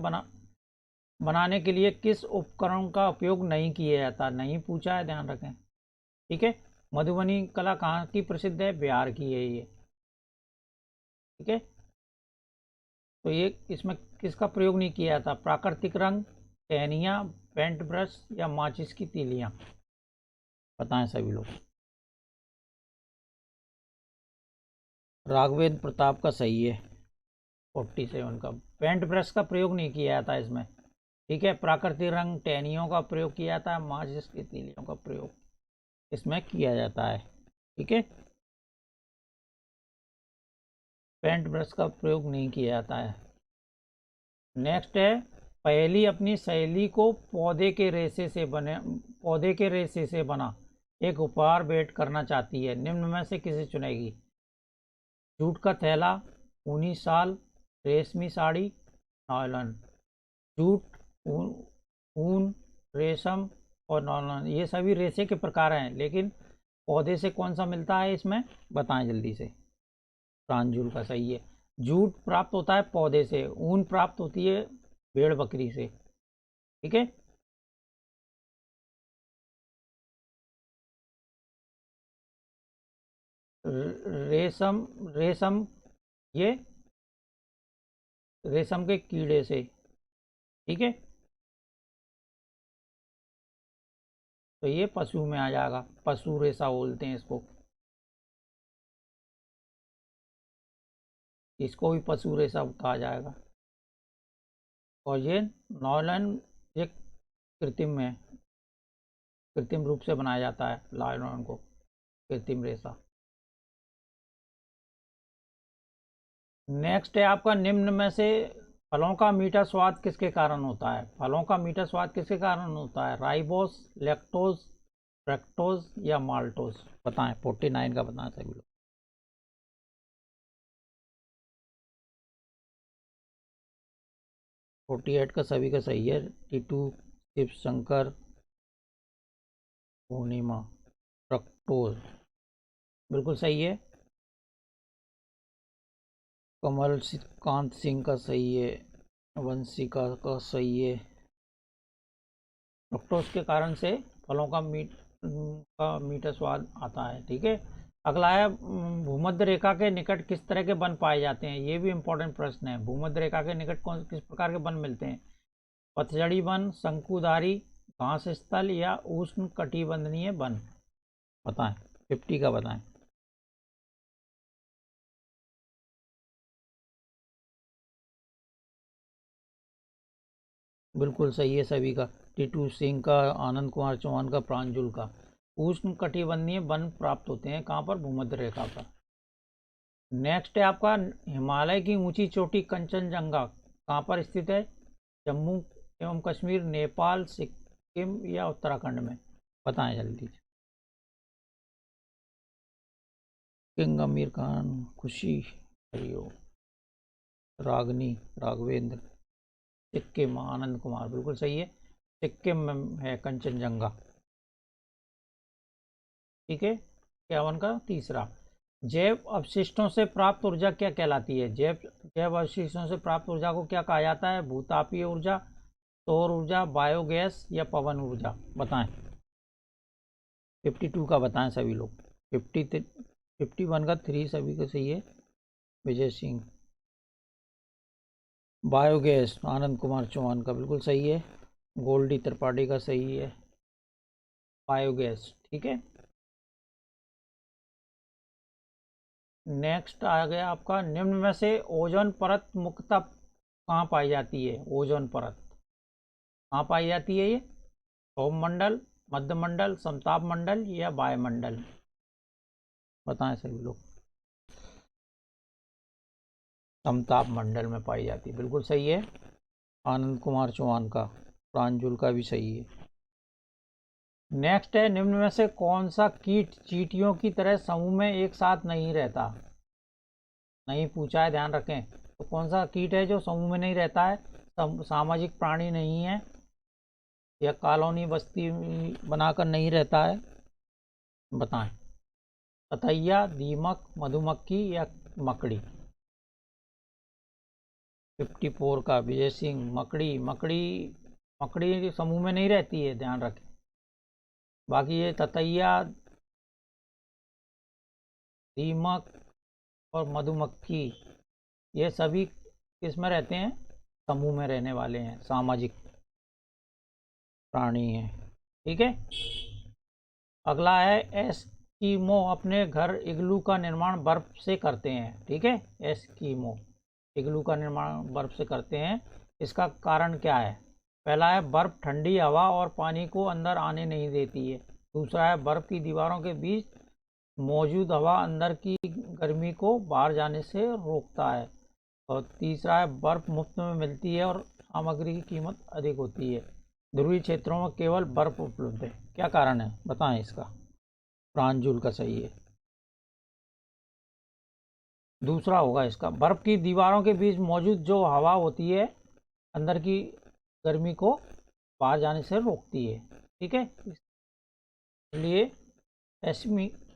बनाने के लिए किस उपकरण का उपयोग नहीं किया जाता? नहीं पूछा है, ध्यान रखें। ठीक है, मधुबनी कला कहाँ की प्रसिद्ध है? बिहार की है ये। ठीक है, तो ये इसमें किसका प्रयोग नहीं किया जाता? प्राकृतिक रंग, टहनियाँ, पेंट ब्रश या माचिस की तीलियाँ? बताएं सभी लोग। राघवेंद्र प्रताप का सही है, 47 का। पेंट ब्रश का प्रयोग नहीं किया जाता इसमें। ठीक है, प्राकृतिक रंग, टहनियों का प्रयोग किया जाता है, माचिस की तीलियों का प्रयोग इसमें किया जाता है। ठीक है, पेंट ब्रश का प्रयोग नहीं किया जाता है। नेक्स्ट है पहली अपनी सहेली को पौधे के रेशे से बना एक उपहार भेंट करना चाहती है। निम्न में से किसे चुनेगी? जूट का थैला, ऊनी शाल, रेशमी साड़ी, नायलॉन। जूट, ऊन, ऊन, रेशम और नायलॉन ये सभी रेशे के प्रकार हैं, लेकिन पौधे से कौन सा मिलता है इसमें? बताएं जल्दी से। प्रांजूल का सही है। जूट प्राप्त होता है पौधे से, ऊन प्राप्त होती है भेड़ बकरी से। ठीक है, रेशम रेशम ये रेशम के कीड़े से। ठीक है, तो ये पशु में आ जाएगा, पशु रेशा बोलते हैं इसको। इसको भी पशु रेशा कहा जाएगा। और ये नॉयलन ये कृत्रिम में कृत्रिम रूप से बनाया जाता है नायलॉन को, कृत्रिम रेशा। नेक्स्ट है आपका निम्न में से फलों का मीठा स्वाद किसके कारण होता है? फलों का मीठा स्वाद किसके कारण होता है? राइबोस, लैक्टोज, फ्रक्टोज या माल्टोज? बताएं, 49 का बताएं सभी लोग। 48 का सभी का सही है। टीटू, शिव शंकर, पूर्णिमा, प्रक्टोज बिल्कुल सही है। कमल कांत सिंह का सही है। वंशिका का सही है। फ्रुक्टोज के कारण से फलों का मीठा स्वाद आता है। ठीक है। अगला है भूमध्य रेखा के निकट किस तरह के वन पाए जाते हैं। ये भी इंपॉर्टेंट प्रश्न है। भूमध्य रेखा के निकट किस प्रकार के वन मिलते हैं। पतझड़ी वन, शंकुधारी, घास स्थल या उष्ण कटिबंधनीय वन। बताएं, 50 का बताएं। बिल्कुल सही है सभी का। टीटू सिंह का, आनंद कुमार चौहान का, प्रांजुल का। उष्ण कटिबंधीय वन प्राप्त होते हैं कहाँ पर, भूमध्य रेखा पर। नेक्स्ट है आपका हिमालय की ऊंची चोटी कंचनजंगा कहाँ पर स्थित है। जम्मू एवं कश्मीर, नेपाल, सिक्किम या उत्तराखंड में। बताएं जल्दी। किंग आमिर खान, खुशी, हरिओ, रागनी, राघवेंद्र, सिक्किम, आनंद कुमार बिल्कुल सही है। सिक्किम में है कंचनजंगा। ठीक है। 51 का तीसरा, जैव अवशिष्टों से प्राप्त ऊर्जा क्या कहलाती है। जैव अवशिष्टों से प्राप्त ऊर्जा को क्या कहा जाता है। भूतापीय ऊर्जा, सौर ऊर्जा, बायोगैस या पवन ऊर्जा। बताएं। 52 का बताएं सभी लोग। 51 का 3 सभी का सही है। विजय सिंह। बायोगैस, आनंद कुमार चौहान का बिल्कुल सही है। गोल्डी त्रिपाठी का सही है, बायोगैस। ठीक है। नेक्स्ट आ गया आपका, निम्न में से ओजोन परत मुख्यतः कहाँ पाई जाती है। ओजोन परत कहाँ पाई जाती है। ये सौरमंडल, मध्यमंडल, समताप मंडल या वायुमंडल। बताएं सभी लोग। समताप मंडल में पाई जाती है, बिल्कुल सही है। आनंद कुमार चौहान का, प्रांजुल का भी सही है। नेक्स्ट है, निम्न में से कौन सा कीट चींटियों की तरह समूह में एक साथ नहीं रहता। नहीं पूछा है, ध्यान रखें। तो कौन सा कीट है जो समूह में नहीं रहता है, सामाजिक प्राणी नहीं है, या कॉलोनी बस्ती बनाकर नहीं रहता है। बताएं। ततैया, दीमक, मधुमक्खी या मकड़ी। 54 का विजय सिंह, मकड़ी। मकड़ी समूह में नहीं रहती है, ध्यान रखें। बाकी ये ततैया, दीमक और मधुमक्खी, ये सभी किस में रहते हैं, समूह में रहने वाले हैं, सामाजिक प्राणी हैं। ठीक है। अगला है, एस्कीमो अपने घर इग्लू का निर्माण बर्फ से करते हैं। ठीक है। एस्कीमो इग्लू का निर्माण बर्फ से करते हैं। इसका कारण क्या है। पहला है, बर्फ ठंडी हवा और पानी को अंदर आने नहीं देती है। दूसरा है, बर्फ की दीवारों के बीच मौजूद हवा अंदर की गर्मी को बाहर जाने से रोकता है। और तीसरा है, बर्फ मुफ्त में मिलती है और सामग्री की कीमत अधिक होती है। ध्रुवीय क्षेत्रों में केवल बर्फ उपलब्ध है। क्या कारण है, बताएं इसका। प्रांजुल का सही है। दूसरा होगा इसका, बर्फ की दीवारों के बीच मौजूद जो हवा होती है अंदर की गर्मी को बाहर जाने से रोकती है। ठीक है। इसलिए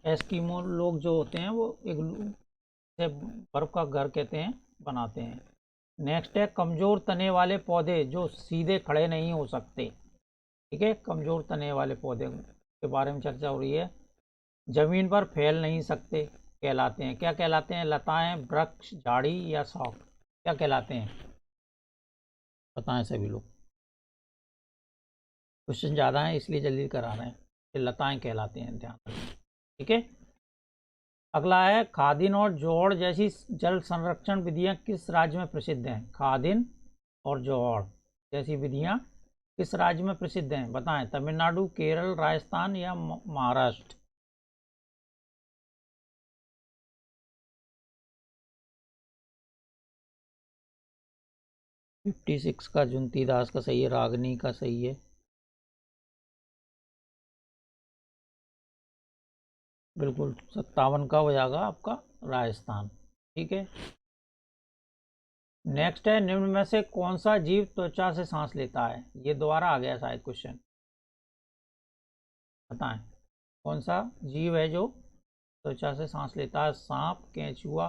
एस्किमो लोग जो होते हैं वो इग्लू से बर्फ का घर कहते हैं, बनाते हैं। नेक्स्ट है, कमजोर तने वाले पौधे जो सीधे खड़े नहीं हो सकते। ठीक है। कमजोर तने वाले पौधे के बारे में चर्चा हो रही है। जमीन पर फैल नहीं सकते कहलाते हैं। क्या कहलाते हैं, लताएं, वृक्ष, झाड़ी या शौक। क्या कहलाते हैं, बताएं सभी लोग। क्वेश्चन ज़्यादा है इसलिए जल्दी करा रहे हैं। ये लताएं कहलाते हैं, ध्यान रखें। ठीक है। अगला है, खादिन और जोड़ जैसी जल संरक्षण विधियां किस राज्य में प्रसिद्ध हैं। खादिन और जोड़ जैसी विधियां किस राज्य में प्रसिद्ध हैं। बताएं। तमिलनाडु, केरल, राजस्थान या महाराष्ट्र। 56 का जुंती दास का सही है। रागनी का सही है। बिल्कुल 57 का हो जाएगा आपका राजस्थान। ठीक है। नेक्स्ट है, निम्न में से कौन सा जीव त्वचा से सांस लेता है? ये दोबारा आ गया शायद क्वेश्चन, बताएं कौन सा जीव है जो त्वचा से सांस लेता है? सांप, केंचुआ,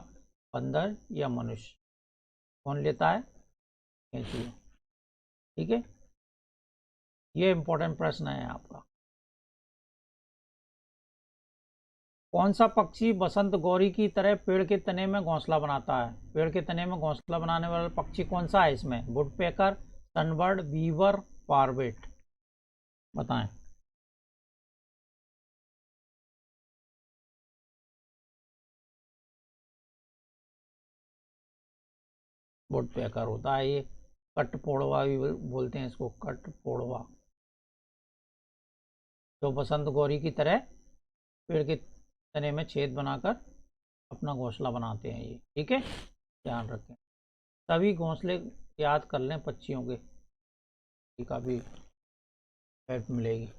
बंदर या मनुष्य? कौन लेता है? केंचुआ। ठीक है, ये इंपॉर्टेंट प्रश्न है आपका। कौन सा पक्षी बसंत गौरी की तरह पेड़ के तने में घोंसला बनाता है? पेड़ के तने में घोंसला बनाने वाला पक्षी कौन सा है इसमें? वुडपेकर, सनबर्ड, बीवर, पारवेट? बताएं। वुडपेकर होता है ये। कटपोड़वा भी बोलते हैं इसको, कटपोड़वा, जो बसंत गौरी की तरह पेड़ के तने में छेद बनाकर अपना घोंसला बनाते हैं ये। ठीक है, ध्यान रखें, सभी घोंसले याद कर लें पक्षियों के, काफ़ी हेल्प मिलेगी।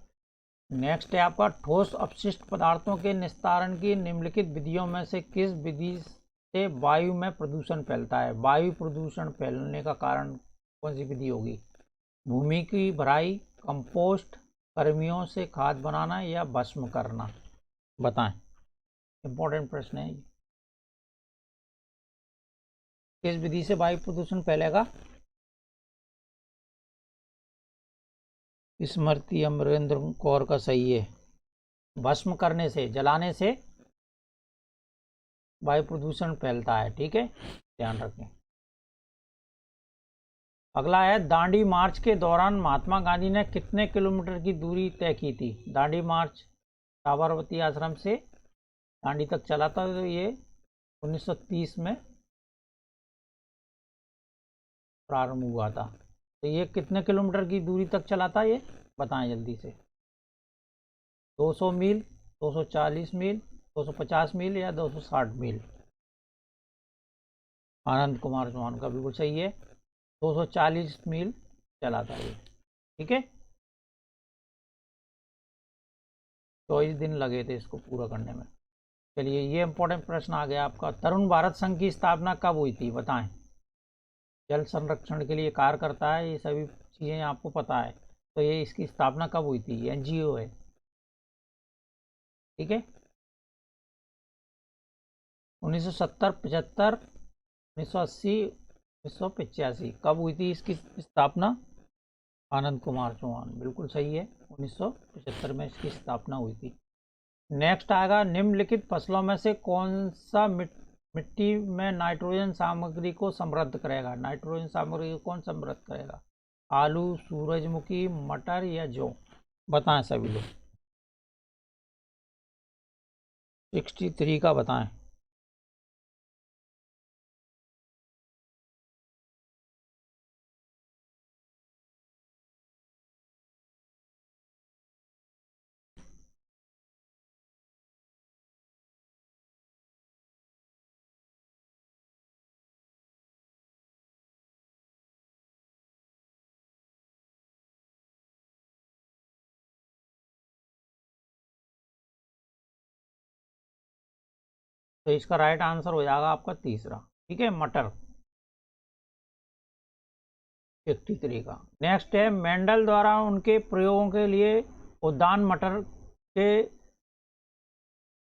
नेक्स्ट है आपका, ठोस अपशिष्ट पदार्थों के निस्तारण की निम्नलिखित विधियों में से किस विधि से वायु में प्रदूषण फैलता है? वायु प्रदूषण फैलने का कारण कौन सी विधि होगी? भूमि की भराई, कंपोस्ट, कर्मियों से खाद बनाना या भस्म करना? बताएं, इंपॉर्टेंट प्रश्न है। किस विधि से वायु प्रदूषण फैलेगा? स्मृति अमरेंद्र कौर का सही है, भस्म करने से, जलाने से वायु प्रदूषण फैलता है। ठीक है, ध्यान रखें। अगला है, दांडी मार्च के दौरान महात्मा गांधी ने कितने किलोमीटर की दूरी तय की थी? दांडी मार्च साबरमती आश्रम से दांडी तक चला था, तो ये 1930 में प्रारंभ हुआ था। तो ये कितने किलोमीटर की दूरी तक चला था ये? बताएं जल्दी से। 200 मील, 240 मील, 250 मील या 260 मील? आनंद कुमार चौहान का बिल्कुल सही है, 240 मील चला था ये। ठीक है, 24 दिन लगे थे इसको पूरा करने में। चलिए, ये इंपॉर्टेंट प्रश्न आ गया आपका, तरुण भारत संघ की स्थापना कब हुई थी? बताएं। जल संरक्षण के लिए कार्य करता है, ये सभी चीज़ें आपको पता है, तो ये इसकी स्थापना कब हुई थी? एनजीओ है। ठीक है, 1970, 75, 1980, 1985, कब हुई थी इसकी स्थापना? आनंद कुमार चौहान, बिल्कुल सही है, 1975 में इसकी स्थापना हुई थी। नेक्स्ट आएगा, निम्नलिखित फसलों में से कौन सा मिट्टी में नाइट्रोजन सामग्री को समृद्ध करेगा? नाइट्रोजन सामग्री को कौन समृद्ध करेगा? आलू, सूरजमुखी, मटर या जौ? बताएं सभी लोग। 63 का बताएं। तो इसका राइट आंसर हो जाएगा आपका तीसरा। ठीक है, मटर, 63 का। नेक्स्ट है, मेंडल द्वारा उनके प्रयोगों के लिए उद्यान मटर के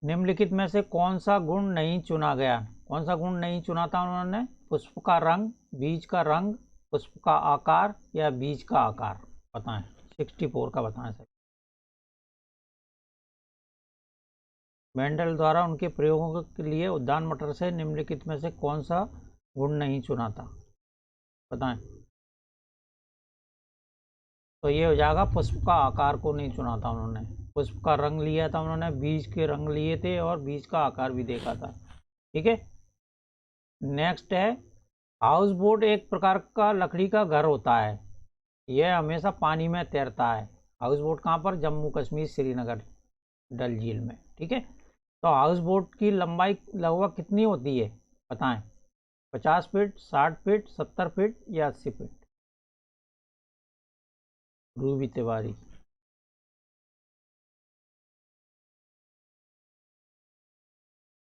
निम्नलिखित में से कौन सा गुण नहीं चुना गया? कौन सा गुण नहीं चुना था उन्होंने? पुष्प का रंग, बीज का रंग, पुष्प का आकार या बीज का आकार? बताएं, 64 का बताएं सर। मेंडल द्वारा उनके प्रयोगों के लिए उद्यान मटर से निम्नलिखित में से कौन सा गुण नहीं चुना था? बताएं। तो ये हो जाएगा, पुष्प का आकार को नहीं चुना था उन्होंने, पुष्प का रंग लिया था उन्होंने, बीज के रंग लिए थे और बीज का आकार भी देखा था। ठीक है, नेक्स्ट है, हाउस बोट एक प्रकार का लकड़ी का घर होता है, यह हमेशा पानी में तैरता है। हाउस बोट कहाँ पर? जम्मू कश्मीर, श्रीनगर, डल झील में। ठीक है, तो हाउस बोट की लंबाई लगभग कितनी होती है? बताएं, 50 फीट, 60 फीट, 70 फीट या 80 फीट? रूबी तिवारी,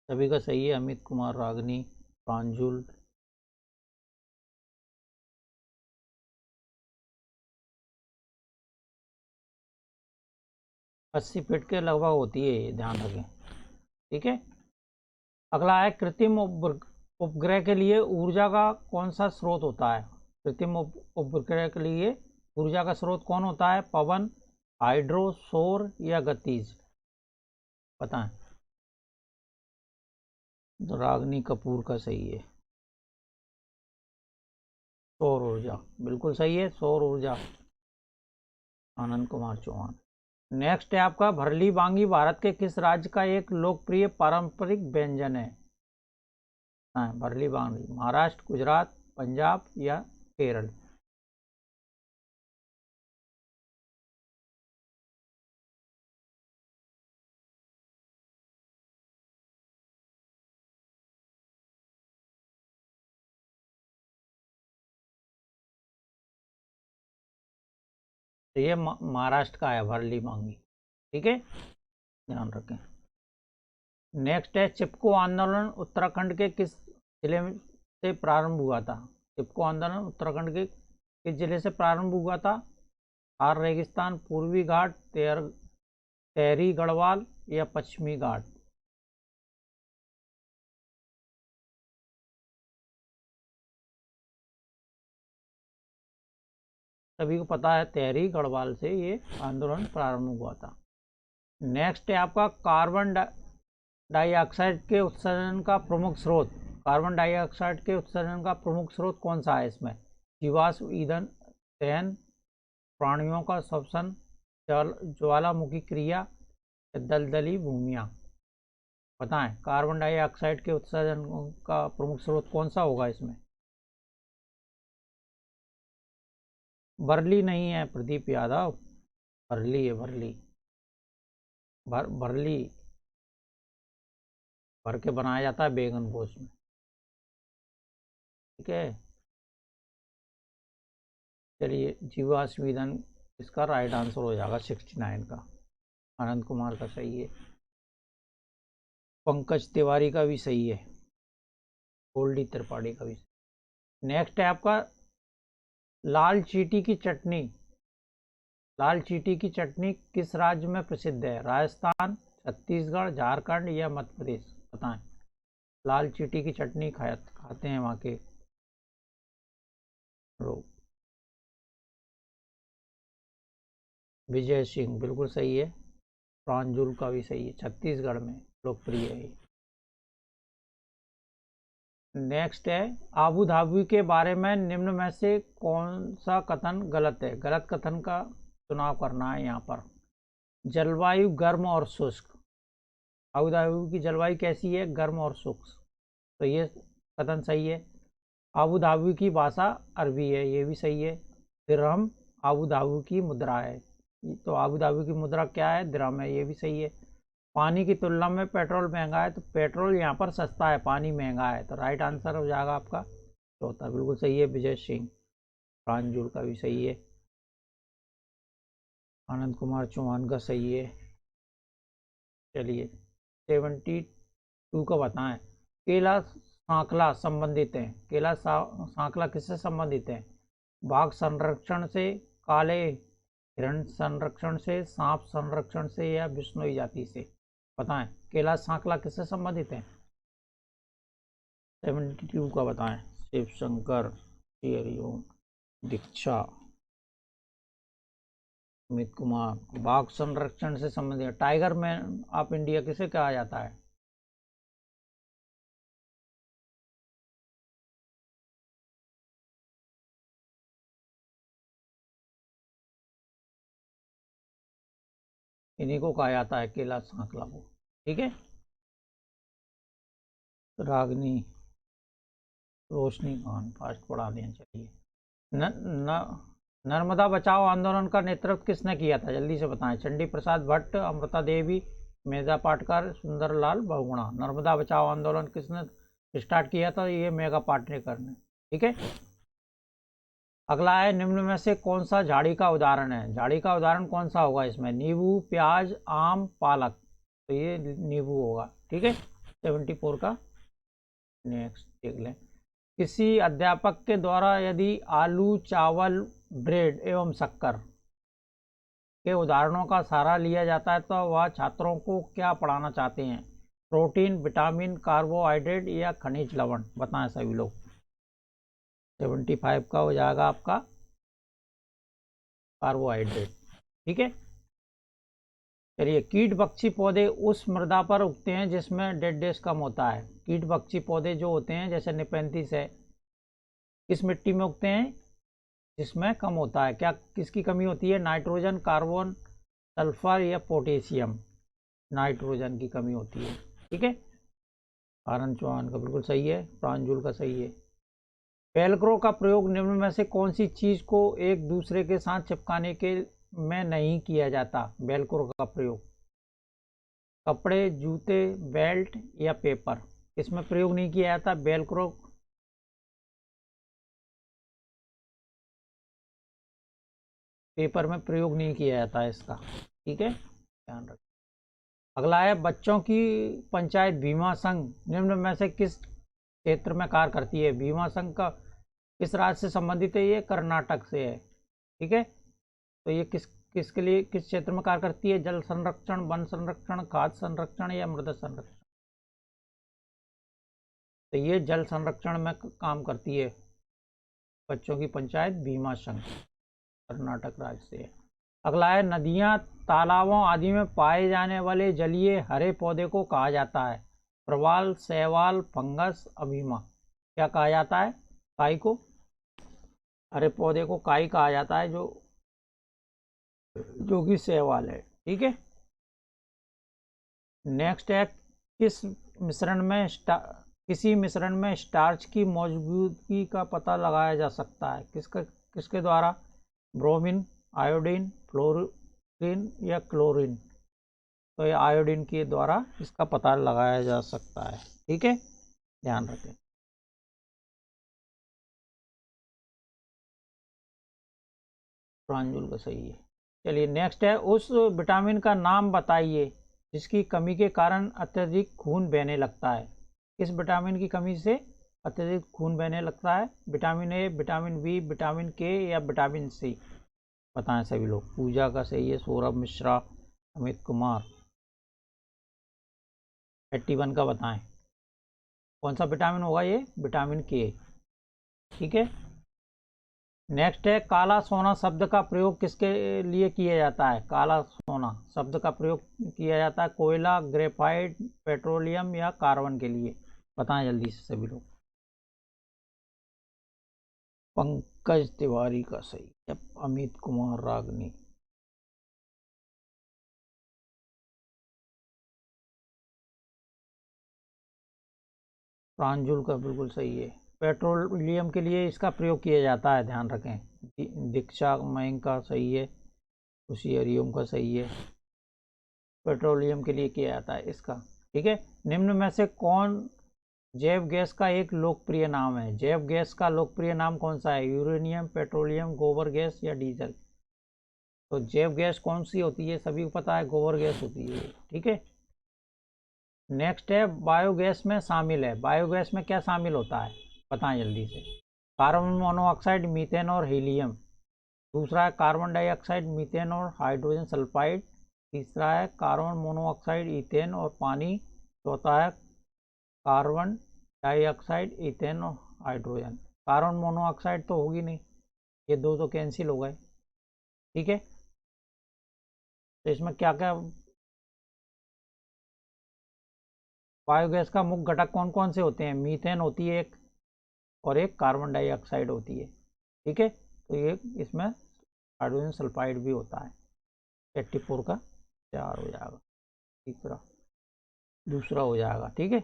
सभी का सही है, अमित कुमार, रागनी, प्रांजुल, 80 फीट के लगभग होती है, ये ध्यान रखें। ठीक है, अगला है कृत्रिम उपग्रह के लिए ऊर्जा का कौन सा स्रोत होता है। कृत्रिम उपग्रह के लिए ऊर्जा का स्रोत कौन होता है? पवन, हाइड्रो, सौर या गतिज? बताएं। तो रागनी कपूर का सही है, सौर ऊर्जा, बिल्कुल सही है, सौर ऊर्जा। आनंद कुमार चौहान। नेक्स्ट है आपका भरली वांगी भारत के किस राज्य का एक लोकप्रिय पारंपरिक व्यंजन है? हाँ, भरली वांगी महाराष्ट्र, गुजरात, पंजाब या केरल? तो ये महाराष्ट्र का है भरली वांगी। ठीक है, ध्यान रखें। नेक्स्ट है चिपको आंदोलन उत्तराखंड के किस जिले से प्रारंभ हुआ था? चिपको आंदोलन उत्तराखंड के किस जिले से प्रारंभ हुआ था? थार रेगिस्तान, पूर्वी घाट, तेहरी गढ़वाल या पश्चिमी घाट? सभी को पता है, तेहरी गढ़वाल से ये आंदोलन प्रारंभ हुआ था। नेक्स्ट है आपका कार्बन डाइऑक्साइड के उत्सर्जन का प्रमुख स्रोत। कार्बन डाइऑक्साइड के उत्सर्जन का प्रमुख स्रोत कौन सा है इसमें? जीवाश्म ईंधन दहन, प्राणियों का श्वसन, ज्वालामुखी क्रिया, दलदली भूमियां? बताएं, कार्बन डाइऑक्साइड के उत्सर्जन का प्रमुख स्रोत कौन सा होगा इसमें? बरली नहीं है प्रदीप यादव, भरली है, भरली। भरली भर के बनाया जाता है बैगन को उसमें। ठीक है, चलिए जीवाश्म ईंधन इसका राइट आंसर हो जाएगा 69 का। आनंद कुमार का सही है, पंकज तिवारी का भी सही है, गोल्डी त्रिपाठी का भी। नेक्स्ट है आपका लाल चींटी की चटनी। लाल चींटी की चटनी किस राज्य में प्रसिद्ध है? राजस्थान, छत्तीसगढ़, झारखंड या मध्य प्रदेश? बताएं। लाल चींटी की चटनी खाते हैं वहाँ के लोग। विजय सिंह बिल्कुल सही है, प्रांजुल का भी सही है, छत्तीसगढ़ में लोकप्रिय है। नेक्स्ट है आबू धाबी के बारे में निम्न में से कौन सा कथन गलत है? गलत कथन का चुनाव करना है यहाँ पर। जलवायु गर्म और शुष्क। आबू धाबी की जलवायु कैसी है? गर्म और शुष्क, तो ये कथन सही है। आबू धाबी की भाषा अरबी है, ये भी सही है। दिरहम आबू धाबी की मुद्रा है, तो आबू धाबी की मुद्रा क्या है? दिरहम है, ये भी सही है। पानी की तुलना में पेट्रोल महंगा है, तो पेट्रोल यहाँ पर सस्ता है, पानी महंगा है, तो राइट आंसर हो जाएगा आपका चौथा, बिल्कुल सही है विजय सिंह। प्रांजुल का भी सही है, आनंद कुमार चौहान का सही है। चलिए 72 का बताएं। केला सांखला संबंधित है, केला सांखला किससे संबंधित है? बाघ संरक्षण से, काले हिरण संरक्षण से, सांप संरक्षण से या बिश्नोई जाति से? बताएं, केला सांखला किससे संबंधित है? 72 का बताएं। शिव शंकर, हरिओम, दीक्षा, अमित कुमार। बाघ संरक्षण से संबंधित, टाइगर मैन ऑफ इंडिया किसे कहा जाता है? इन्हीं को कहा जाता है, केला सांखला को। ठीक है, रागनी रोशनी खान फास्ट पढ़ा दें। चलिए न, न, नर्मदा बचाओ आंदोलन का नेतृत्व किसने किया था? जल्दी से बताएं। चंडी प्रसाद भट्ट, अमृता देवी, मेधा पाटकर, सुंदरलाल बहुगुणा? नर्मदा बचाओ आंदोलन किसने स्टार्ट किया था? ये मेघा पाटकर ने। ठीक है, अगला है निम्न में से कौन सा झाड़ी का उदाहरण है? झाड़ी का उदाहरण कौन सा होगा इसमें? नींबू, प्याज, आम, पालक? तो ये नींबू होगा। ठीक है, 74 का। नेक्स्ट देख लें। किसी अध्यापक के द्वारा यदि आलू, चावल, ब्रेड एवं शक्कर के उदाहरणों का सहारा लिया जाता है तो वह छात्रों को क्या पढ़ाना चाहते हैं? प्रोटीन, विटामिन, कार्बोहाइड्रेट या खनिज लवण? बताएं सभी लोग। 75 का हो जाएगा आपका कार्बोहाइड्रेट। ठीक है, चलिए। कीट भक्षी पौधे उस मृदा पर उगते हैं जिसमें डेड डेस कम होता है। कीट भक्षी पौधे जो होते हैं जैसे नेपेंथिस है, किस मिट्टी में उगते हैं? जिसमें कम होता है। क्या किसकी कमी होती है? नाइट्रोजन, कार्बन, सल्फर या पोटेशियम? नाइट्रोजन की कमी होती है। ठीक है, आनंद चौहान का बिल्कुल सही है, प्रांजुल का सही है। वेलक्रो का प्रयोग निम्न में से कौन सी चीज को एक दूसरे के साथ चिपकाने के में नहीं किया जाता? वेलक्रो का प्रयोग कपड़े, जूते, बेल्ट या पेपर? इसमें प्रयोग नहीं किया जाता वेलक्रो। पेपर में प्रयोग नहीं किया जाता है इसका। ठीक है, ध्यान रखें। अगला है बच्चों की पंचायत बीमा संघ निम्न में से किस क्षेत्र में कार्य करती है? बीमा संघ का किस राज्य से संबंधित है? ये कर्नाटक से है। ठीक है, तो ये किसके लिए, किस क्षेत्र में कार्य करती है? जल संरक्षण, वन संरक्षण, खाद्य संरक्षण या मृदा संरक्षण? तो ये जल संरक्षण में काम करती है बच्चों की पंचायत बीमा संघ, कर्नाटक राज्य से है। अगला है नदियां, तालाबों आदि में पाए जाने वाले जलीय हरे पौधे को कहा जाता है? प्रवाल, शैवाल, फंगस, अभीमा? क्या कहा जाता है? काई को, हरे पौधे को काई कहा जाता है, जो कि शैवाल है। ठीक है, नेक्स्ट है किसी मिश्रण में स्टार्च की मौजूदगी का पता लगाया जा सकता है? किसके द्वारा? ब्रोमीन, आयोडीन, फ्लोरीन या क्लोरीन? तो ये आयोडीन के द्वारा इसका पता लगाया जा सकता है। ठीक है, ध्यान रखें। प्रांजुल का सही है। चलिए नेक्स्ट है उस विटामिन का नाम बताइए जिसकी कमी के कारण अत्यधिक खून बहने लगता है? किस विटामिन की कमी से अत्यधिक खून बहने लगता है? Vitamin A, vitamin B, vitamin K या विटामिन सी? बताएं सभी लोग। पूजा का सही है, सौरभ मिश्रा, अमित कुमार। 81 का बताएं कौन सा विटामिन होगा? ये विटामिन के। ठीक है, नेक्स्ट है काला सोना शब्द का प्रयोग किसके लिए किया जाता है? काला सोना शब्द का प्रयोग किया जाता है कोयला, ग्रेफाइट, पेट्रोलियम या कार्बन के लिए? बताएं जल्दी से सभी लोग। पंकज तिवारी का सही है, अमित कुमार रागनी। प्रांजुल का बिल्कुल सही है, पेट्रोलियम के लिए इसका प्रयोग किया जाता है, ध्यान रखें। दीक्षा मयंक का सही है, उसी हरिओम का सही है, पेट्रोलियम के लिए किया जाता है इसका। ठीक है, निम्न में से कौन जैव गैस का एक लोकप्रिय नाम है? जैव गैस का लोकप्रिय नाम कौन सा है? यूरेनियम, पेट्रोलियम, गोबर गैस या डीजल? तो जैव गैस कौन सी होती है? सभी को पता है, गोबर गैस होती है। ठीक है, नेक्स्ट है बायोगैस में शामिल है। बायोगैस में क्या शामिल होता है? बताएं जल्दी से। कार्बन मोनोऑक्साइड, मीथेन और हीलियम। दूसरा है कार्बन डाइऑक्साइड, मीथेन और हाइड्रोजन सल्फाइड। तीसरा है कार्बन मोनोऑक्साइड, ईथेन और पानी। चौथा है कार्बन डाइऑक्साइड, ईथेन और हाइड्रोजन। कार्बन मोनोऑक्साइड तो होगी नहीं, ये दो तो कैंसिल हो गए। ठीक है, तो इसमें क्या क्या बायोगैस का मुख्य घटक कौन कौन से होते हैं? मीथेन होती है एक, और एक कार्बन डाइऑक्साइड होती है। ठीक है, तो ये इसमें हाइड्रोजन सल्फाइड भी होता है। 84 का 4 हो जाएगा, तीसरा दूसरा हो जाएगा। ठीक है,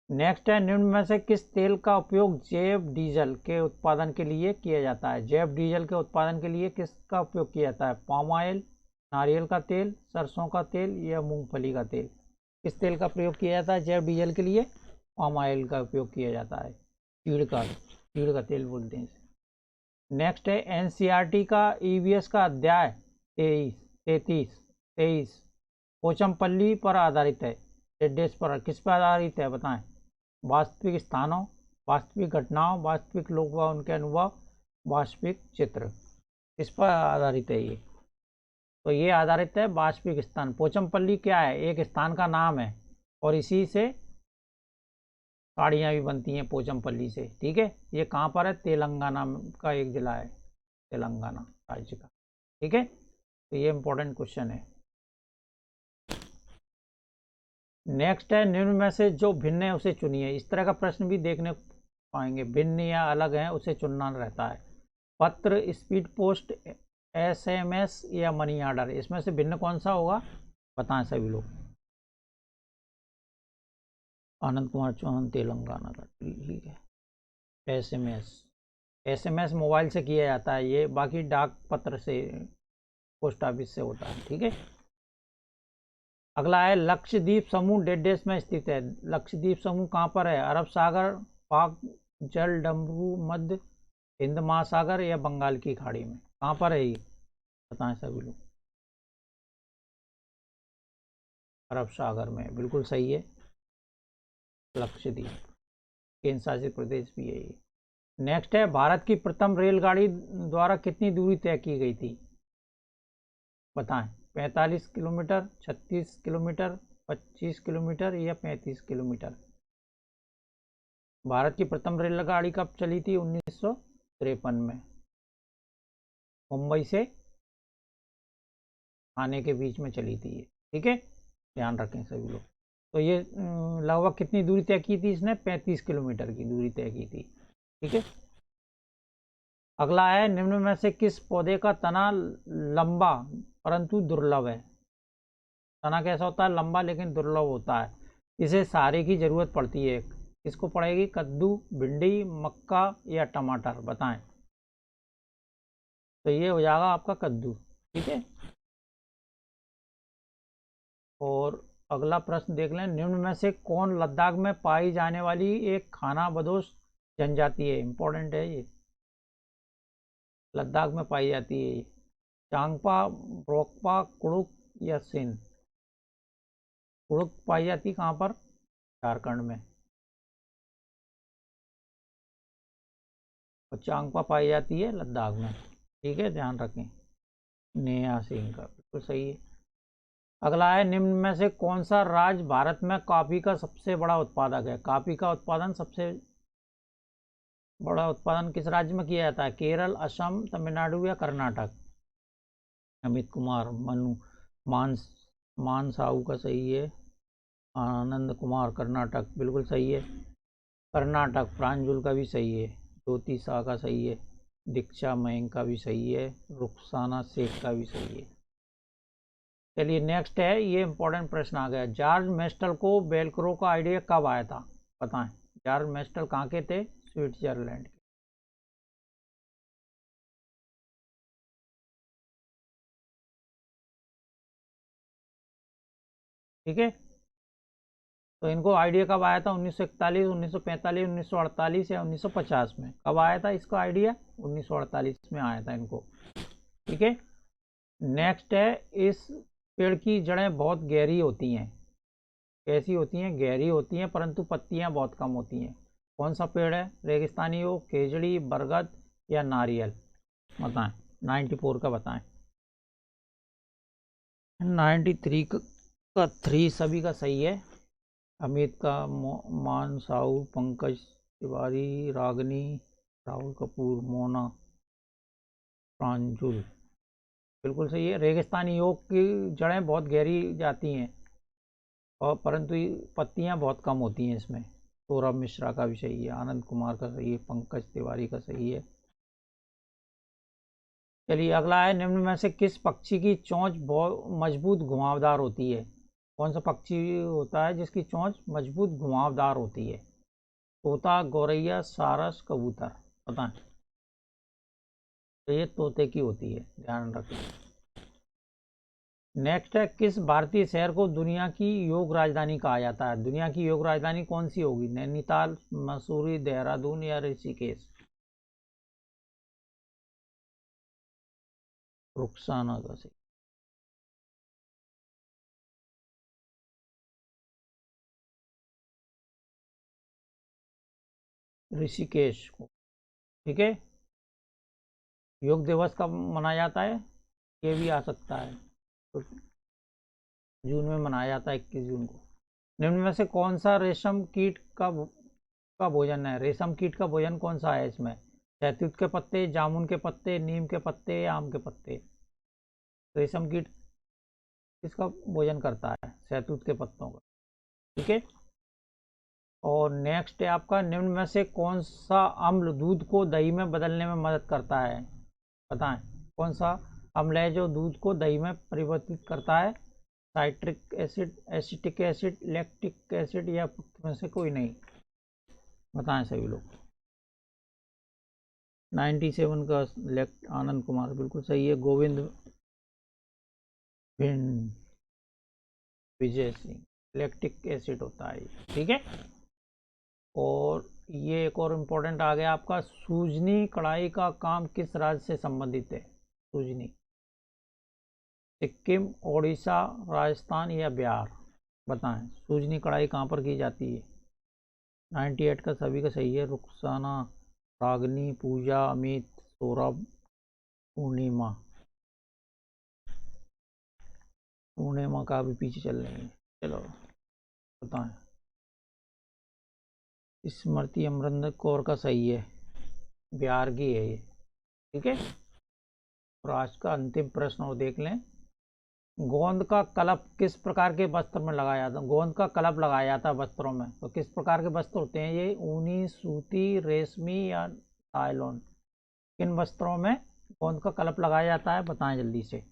नेक्स्ट है निम्न में से किस तेल का उपयोग जैव डीजल के उत्पादन के लिए किया जाता है? जैव डीजल के उत्पादन के लिए किसका उपयोग किया जाता है? पाम ऑयल, नारियल का तेल, सरसों का तेल या मूंगफली का तेल? किस तेल का प्रयोग किया जाता है जैव डीजल के लिए? पाम ऑयल का उपयोग किया जाता है, चीड़ का तेल बोलते हैं इसे। नेक्स्ट है एनसीईआरटी का ईवीएस का अध्याय 23 पोचमपल्ली पर आधारित है। डेस पर किस पर आधारित है? बताएं। वास्तविक स्थानों, वास्तविक घटनाओं, वास्तविक लोग व उनके अनुभव, वास्तविक चित्र, किस पर आधारित है ये? तो ये आधारित है वाष्पिक स्थान। पोचमपल्ली क्या है, एक स्थान का नाम है और इसी से साड़ियाँ भी बनती हैं पोचमपल्ली से। ठीक है, ये कहाँ पर है, तेलंगाना का एक जिला है, तेलंगाना राज्य का। ठीक है, तो ये इंपॉर्टेंट क्वेश्चन है। नेक्स्ट है, निम्न में से जो भिन्न है उसे चुनिए। इस तरह का प्रश्न भी देखने पाएंगे, भिन्न या अलग है उसे चुनना रहता है। पत्र, स्पीड पोस्ट, एसएमएस या मनी ऑर्डर, इसमें से भिन्न कौन सा होगा, बताएं सभी लोग। आनंद कुमार चौहान तेलंगाना का, ठीक है। एसएमएस, एसएमएस मोबाइल से किया जाता है ये, बाकी डाक पत्र से, पोस्ट ऑफिस से होता है। ठीक है, अगला है लक्षद्वीप समूह डेढ़ देश में स्थित है। लक्षद्वीप समूह कहाँ पर है, अरब सागर, पाक जल डमरू, मध्य हिंद महासागर या बंगाल की खाड़ी में, कहाँ पर है ये, बताएं सभी लोग। अरब सागर में, बिल्कुल सही है। लक्षद्वीप केंद्र शासित प्रदेश भी है ये। नेक्स्ट है, भारत की प्रथम रेलगाड़ी द्वारा कितनी दूरी तय की गई थी, बताएं। 45 किलोमीटर, 36 किलोमीटर, 25 किलोमीटर या 35 किलोमीटर। भारत की प्रथम रेलगाड़ी कब चली थी, 1953 में, मुंबई से थाने के बीच में चली थी ये। ठीक है, ध्यान रखें सभी लोग। तो ये लगभग कितनी दूरी तय की थी इसने, 35 किलोमीटर की दूरी तय की थी। ठीक है, अगला है, निम्न में से किस पौधे का तना लंबा परंतु दुर्लभ है। तना कैसा होता है, लंबा लेकिन दुर्लभ होता है, इसे सहारे की जरूरत पड़ती है, किसको पड़ेगी, कद्दू, भिंडी, मक्का या टमाटर, बताएं। तो ये हो जाएगा आपका कद्दू। ठीक है, और अगला प्रश्न देख लें, निम्न में से कौन लद्दाख में पाई जाने वाली एक खानाबदोश जनजाति है, इंपॉर्टेंट है ये, लद्दाख में पाई जाती है ये। चांगपा, ब्रोकपा, कुड़ुक या सिंध। कुड़ुक पाई जाती कहाँ पर, झारखंड में, और चांगपा पाई जाती है लद्दाख में। ठीक है, ध्यान रखें। नेहा सिंह का, बिल्कुल सही है। अगला है, निम्न में से कौन सा राज्य भारत में कॉफी का सबसे बड़ा उत्पादक है। कॉफी का उत्पादन सबसे बड़ा उत्पादन किस राज्य में किया जाता है, केरल, असम, तमिलनाडु या कर्नाटक। अमित कुमार, मनु मानसाऊ का सही है। आनंद कुमार कर्नाटक, बिल्कुल सही है। कर्नाटक, प्रांजुल का भी सही है। ज्योति शाह का सही है। दीक्षा मयंक का भी सही है। रुखसाना शेख का भी सही है। चलिए नेक्स्ट है, ये इंपॉर्टेंट प्रश्न आ गया, जॉर्ज मेस्टल को वेलक्रो का आइडिया कब आया था, बताएं। जॉर्ज मेस्टल कहाँ के थे, स्विट्जरलैंड के। ठीक है, तो इनको आइडिया कब आया था, 1941, 1945, 1948 या 1950 में, कब आया था इसका आइडिया, 1948 में आया था इनको। ठीक है, नेक्स्ट है, इस पेड़ की जड़ें बहुत गहरी होती हैं, कैसी होती हैं, गहरी होती हैं, परंतु पत्तियां बहुत कम होती हैं। कौन सा पेड़ है, रेगिस्तानी ओक, खेजड़ी, बरगद या नारियल, बताएं। 94 का बताएं। 93 का 3 सभी का सही है। अमित का, मान साहू, पंकज तिवारी, रागनी, राहुल कपूर, मोना, प्रांजुल, बिल्कुल सही है। रेगिस्तानी ओक की जड़ें बहुत गहरी जाती हैं और परंतु पत्तियां बहुत कम होती हैं इसमें। सौरभ मिश्रा का भी सही है, आनंद कुमार का सही है, पंकज तिवारी का सही है। चलिए अगला है, निम्न में से किस पक्षी की चोंच बहुत मजबूत घुमावदार होती है। कौन सा पक्षी होता है जिसकी चोंच मजबूत घुमावदार होती है, तोता, गौरैया, सारस, कबूतर, बताएं। तो ये तोते की होती है, ध्यान रखें। नेक्स्ट है, किस भारतीय शहर को दुनिया की योग राजधानी कहा जाता है। दुनिया की योग राजधानी कौन सी होगी, नैनीताल, मसूरी, देहरादून या ऋषिकेश। रुखसाना का सही, ऋषिकेश को। ठीक है, योग दिवस कब मनाया जाता है, ये भी आ सकता है। तो जून में मनाया जाता है 21 जून को। निम्न में से कौन सा रेशम कीट का भोजन है? रेशम कीट का भोजन कौन सा है इसमें? शहतूत के पत्ते, जामुन के पत्ते, नीम के पत्ते या आम के पत्ते? रेशम कीट किसका भोजन करता है? शहतूत के पत्तों का। ठीक है। और नेक्स्ट है आपका, निम्न में से कौन सा अम्ल दूध को दही में बदलने में मदद करता है? बताएं कौन सा अम्ल है जो दूध को दही में परिवर्तित करता है? Citric acid, acetic acid, lactic acid या में से कोई नहीं? बताएं सभी लोग। 97 का आनंद कुमार बिल्कुल सही है। गोविंद भिंड, विजय सिंह, लैक्टिक एसिड होता है। ठीक है। और ये एक और इम्पोर्टेंट आ गया आपका, सूजनी कढ़ाई का काम किस राज्य से संबंधित है? सूजनी सिक्किम, ओडिशा, राजस्थान या बिहार? बताएं सूजनी कढ़ाई कहाँ पर की जाती है? 98 का सभी का सही है। रुखसाना, रागनी, पूजा, अमित, सौरभ, पूर्णिमा। पूर्णिमा का भी पीछे चल रही है। चलो बताएं। स्मृति अमरिंदर कौर का सही है, बिहार की है ये। ठीक है। और आज का अंतिम प्रश्न और देख लें। गोंद का कलप किस प्रकार के वस्त्र में लगाया जाता है? गोंद का कलप लगाया जाता है वस्त्रों में, तो किस प्रकार के वस्त्र होते हैं ये? ऊनी, सूती, रेशमी या नायलॉन? किन वस्त्रों में गोंद का कलप लगाया जाता है? बताएं जल्दी से।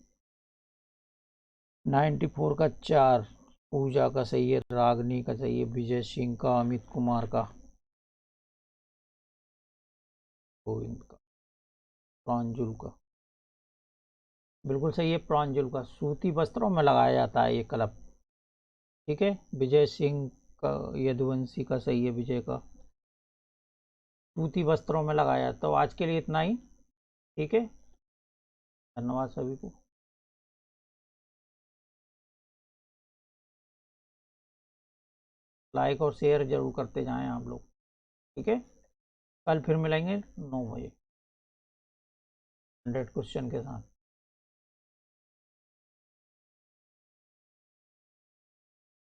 94 का 4 पूजा का सही है, रागनी का सही है, विजय सिंह का, अमित कुमार का, गोविंद का, प्रांजुल का बिल्कुल सही है। प्रांजुल का सूती वस्त्रों में लगाया जाता है ये कलप। ठीक है। विजय सिंह का, यदुवंशी का सही है, विजय का, सूती वस्त्रों में लगाया। तो आज के लिए इतना ही। ठीक है। धन्यवाद सभी को। लाइक और शेयर जरूर करते जाएं आप लोग। ठीक है। कल फिर मिलेंगे 9 बजे 100 क्वेश्चन के साथ।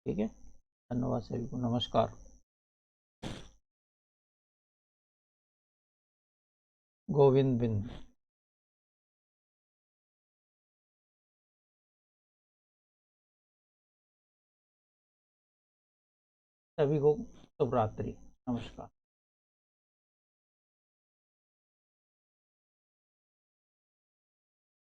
ठीक है। धन्यवाद सभी को। नमस्कार। गोविंद बिंद। सभी को शुभ रात्रि। नमस्कार।